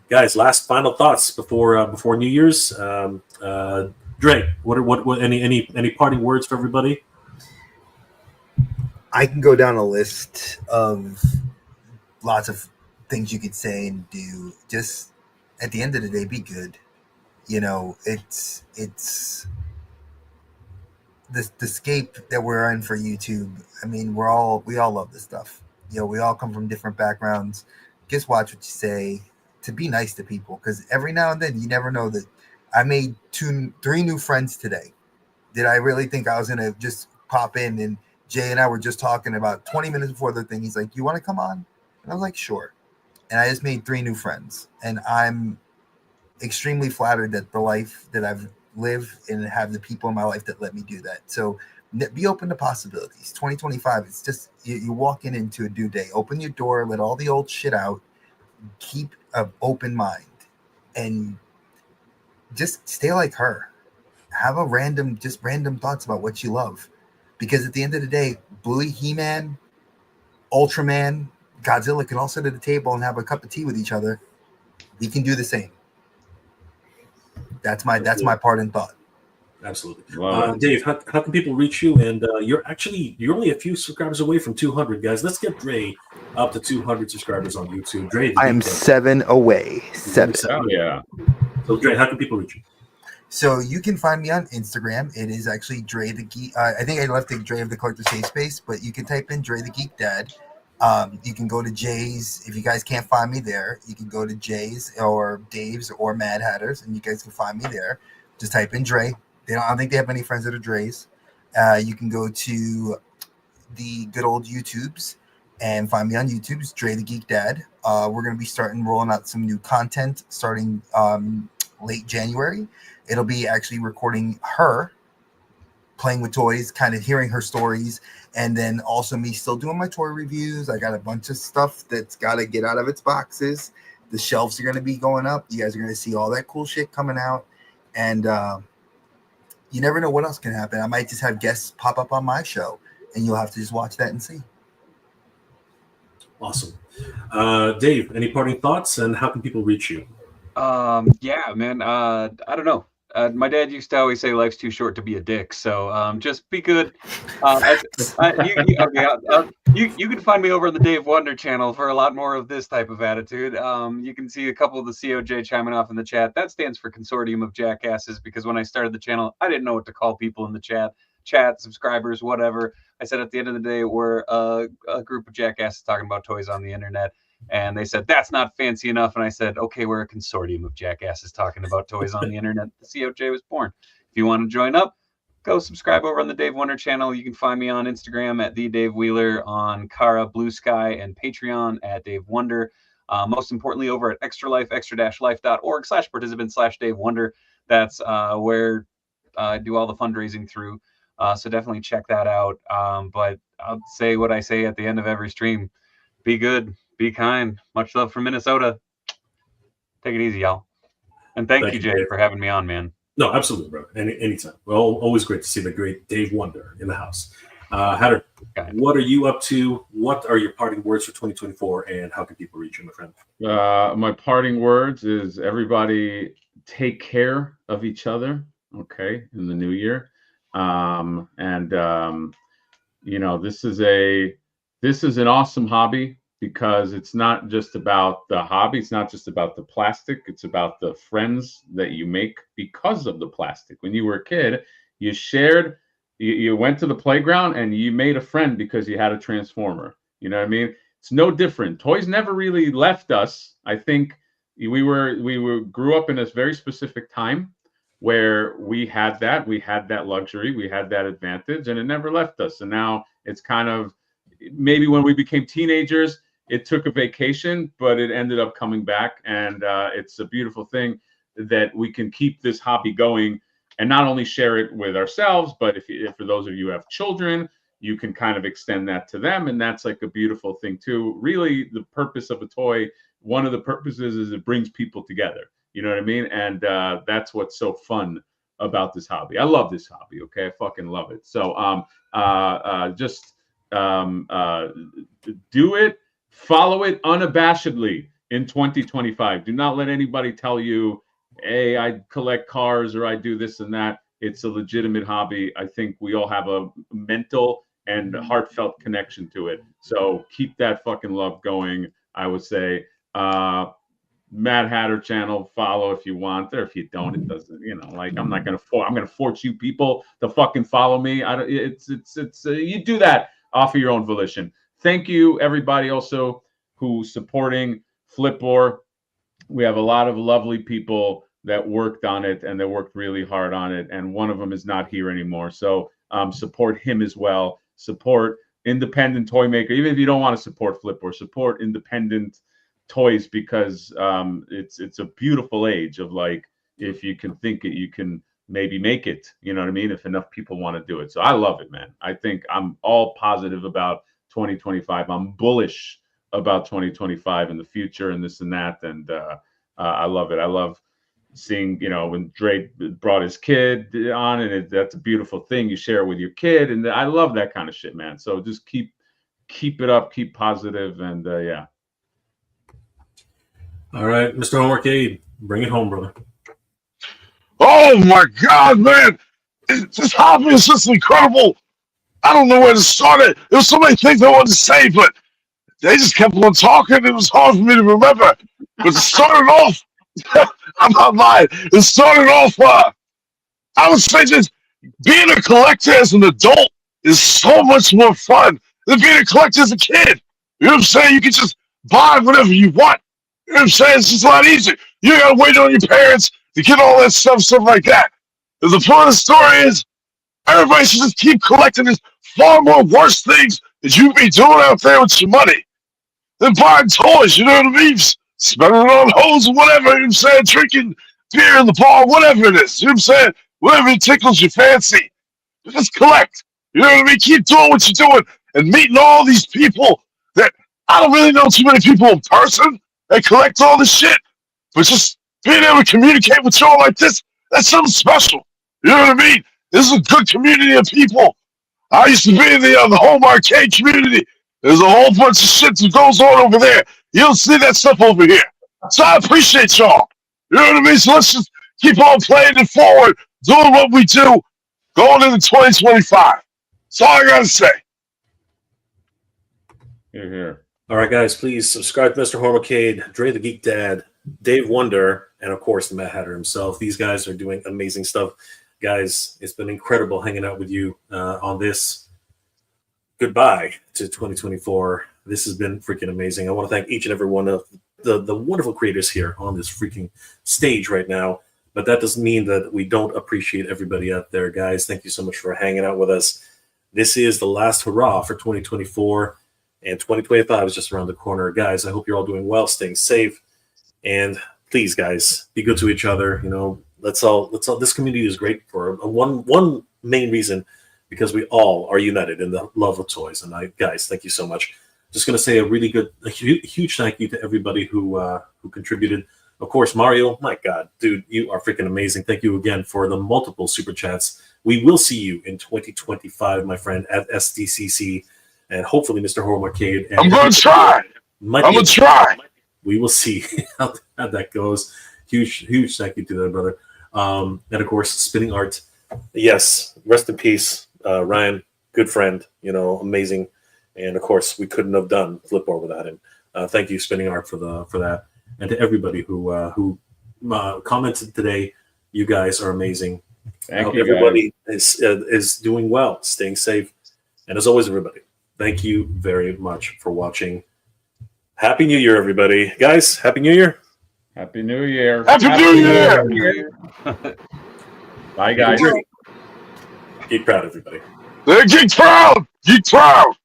Guys, last final thoughts before New Year's. Dre, what any parting words for everybody? I can go down a list of lots of things you could say and do. Just at the end of the day, be good. It's the scape that we're in for YouTube. I mean, we all love this stuff. We all come from different backgrounds. Just watch what you say. To be nice to people, because every now and then you never know that. I made 3 new friends today. Did I really think I was gonna just pop in? And Jay and I were just talking about 20 minutes before the thing. He's like, "You want to come on?" And I was like, "Sure." And I just made 3 new friends, and I'm extremely flattered that the life that I've lived and have the people in my life that let me do that. So be open to possibilities. 2025. It's just you're walking into a new day. Open your door. Let all the old shit out. Keep an open mind, and just stay like her. Have random thoughts about what you love. because at the end of the day, Bully, He-Man, Ultraman, Godzilla can all sit at the table and have a cup of tea with each other. We can do the same. That's my part in thought. Absolutely. Dave, how can people reach you? And you're only a few subscribers away from 200, guys. Let's get Dre up to 200 subscribers on YouTube. Dre, I am 7 away. 7. Oh, yeah. So Dre, how can people reach you? So you can find me on Instagram. It is actually Dre the Geek. I think I left the Dre of the Collector Safe Space, but you can type in Dre the Geek Dad. You can go to Jay's. If you guys can't find me there, you can go to Jay's or Dave's or Mad Hatters, and you guys can find me there. Just type in Dre. I don't think they have any friends that are Dre's. You can go to the good old YouTubes and find me on YouTube. It's Dre the Geek Dad. We're going to be rolling out some new content starting late January. It'll be actually recording her playing with toys, kind of hearing her stories, and then also me still doing my toy reviews. I got a bunch of stuff that's got to get out of its boxes. The shelves are going to be going up. You guys are going to see all that cool shit coming out. And you never know what else can happen. I might just have guests pop up on my show, and you'll have to just watch that and see. Awesome. Dave, any parting thoughts, and how can people reach you? Yeah, man. I don't know. My dad used to always say life's too short to be a dick. So just be good. You can find me over on the Dave Wonder channel for a lot more of this type of attitude. You can see a couple of the COJ chiming off in the chat. That stands for Consortium of Jackasses, because when I started the channel, I didn't know what to call people in the chat, subscribers, whatever. I said at the end of the day, we're a group of jackasses talking about toys on the internet. And they said, that's not fancy enough. And I said, okay, we're a consortium of jackasses talking about toys on the internet. The COJ was born. If you want to join up, go subscribe over on the Dave Wonder channel. You can find me on Instagram at the Dave Wheeler, on Kara, Blue Sky, and Patreon at Dave Wonder. Most importantly, over at extra-life, extra-life.org/participant/Dave Wonder. That's where I do all the fundraising through. So definitely check that out. But I'll say what I say at the end of every stream. Be good. Be kind. Much love from Minnesota. Take it easy, y'all. And thank you, Jay, Dave, for having me on, man. No, absolutely, bro. Anytime. Well, always great to see the great Dave Wonder in the house. Hatter, what are you up to? What are your parting words for 2024, and how can people reach you, my friend? My parting words is everybody take care of each other, okay, in the new year. This is an awesome hobby, because it's not just about the hobby. It's not just about the plastic. It's about the friends that you make because of the plastic. When you were a kid, you shared, you went to the playground and you made a friend because you had a Transformer. You know what I mean? It's no different. Toys never really left us. I think we grew up in a very specific time where we had that luxury, we had that advantage, and it never left us. And now it's kind of, maybe when we became teenagers, it took a vacation, but it ended up coming back. And it's a beautiful thing that we can keep this hobby going and not only share it with ourselves, but if for those of you who have children, you can kind of extend that to them. And that's like a beautiful thing too. Really, the purpose of a toy, one of the purposes is it brings people together. You know what I mean? And that's what's so fun about this hobby. I love this hobby. Okay. I fucking love it. So do it. Follow it unabashedly in 2025. Do not let anybody tell you, hey, I collect cars or I do this and that. It's a legitimate hobby. I think we all have a mental and heartfelt connection to it. So keep that fucking love going. I would say Mad Hatter channel, follow if you want, or if you don't, it doesn't, I'm not going to I'm going to force you people to fucking follow me. You do that off of your own volition. Thank you, everybody, also who's supporting Flipboard. We have a lot of lovely people that worked on it, and they worked really hard on it. And one of them is not here anymore. So support him as well. Support independent toy maker. Even if you don't want to support Flipboard, support independent toys, because it's a beautiful age of, like, if you can think it, you can maybe make it. You know what I mean? If enough people want to do it. So I love it, man. I think I'm all positive about 2025. I'm bullish about 2025 and the future and this and that. And I love it. I love seeing, when Drake brought his kid on, and that's a beautiful thing. You share it with your kid, and I love that kind of shit, man. So just keep it up, keep positive, and yeah. All right, Mr. Homeworkade, bring it home, brother. Oh my God, man! This hobby is just incredible. I don't know where to start it. There was so many things I wanted to say, but they just kept on talking. It was hard for me to remember. But it started off, I'm not lying. It started off, I would say just being a collector as an adult is so much more fun than being a collector as a kid. You know what I'm saying? You can just buy whatever you want. You know what I'm saying? It's just a lot easier. You don't gotta wait on your parents to get all that stuff like that. The point of the story is everybody should just keep collecting. There's far more worse things that you be doing out there with your money than buying toys, you know what I mean? Spending it on hoes or whatever, you know what I'm saying? Drinking beer in the bar, whatever it is, you know what I'm saying? Whatever tickles your fancy. Just collect. You know what I mean? Keep doing what you're doing and meeting all these people that I don't really know too many people in person that collect all this shit. But just being able to communicate with y'all like this, that's something special. You know what I mean? This is a good community of people. I used to be in the home arcade community. There's a whole bunch of shit that goes on over there. You don't see that stuff over here. So I appreciate y'all. You know what I mean? So let's just keep on playing it forward, doing what we do, going into 2025. That's all I gotta say. Here. All right, guys, please subscribe to Mr. Homeworkade, Dre the Geek Dad, Dave Wonder, and of course the Mad Hatter himself. These guys are doing amazing stuff. Guys, it's been incredible hanging out with you on this goodbye to 2024. This has been freaking amazing. I want to thank each and every one of the wonderful creators here on this freaking stage right now. But that doesn't mean that we don't appreciate everybody out there. Guys, thank you so much for hanging out with us. This is the last hurrah for 2024, and 2025 is just around the corner. Guys, I hope you're all doing well, staying safe, and please, guys, be good to each other. Let's all. This community is great for one main reason, because we all are united in the love of toys. And guys, thank you so much. Just going to say a huge thank you to everybody who contributed. Of course, Mario, my God, dude, you are freaking amazing. Thank you again for the multiple super chats. We will see you in 2025, my friend, at SDCC, and hopefully Mr. Homeworkade. I'm going to try. I'm going to try. We will see how that goes. Huge thank you to that, brother. And of course, Spinning Art. Yes, rest in peace, Ryan. Good friend, amazing. And of course, we couldn't have done Flipboard without him. Thank you, Spinning Art, for that, and to everybody who commented today. You guys are amazing. I hope everybody is doing well, staying safe, and as always, everybody, thank you very much for watching. Happy New Year, everybody, guys! Happy New Year! Happy New Year! Happy New Year! Bye, guys. Geek proud, everybody. Geek proud! Geek proud!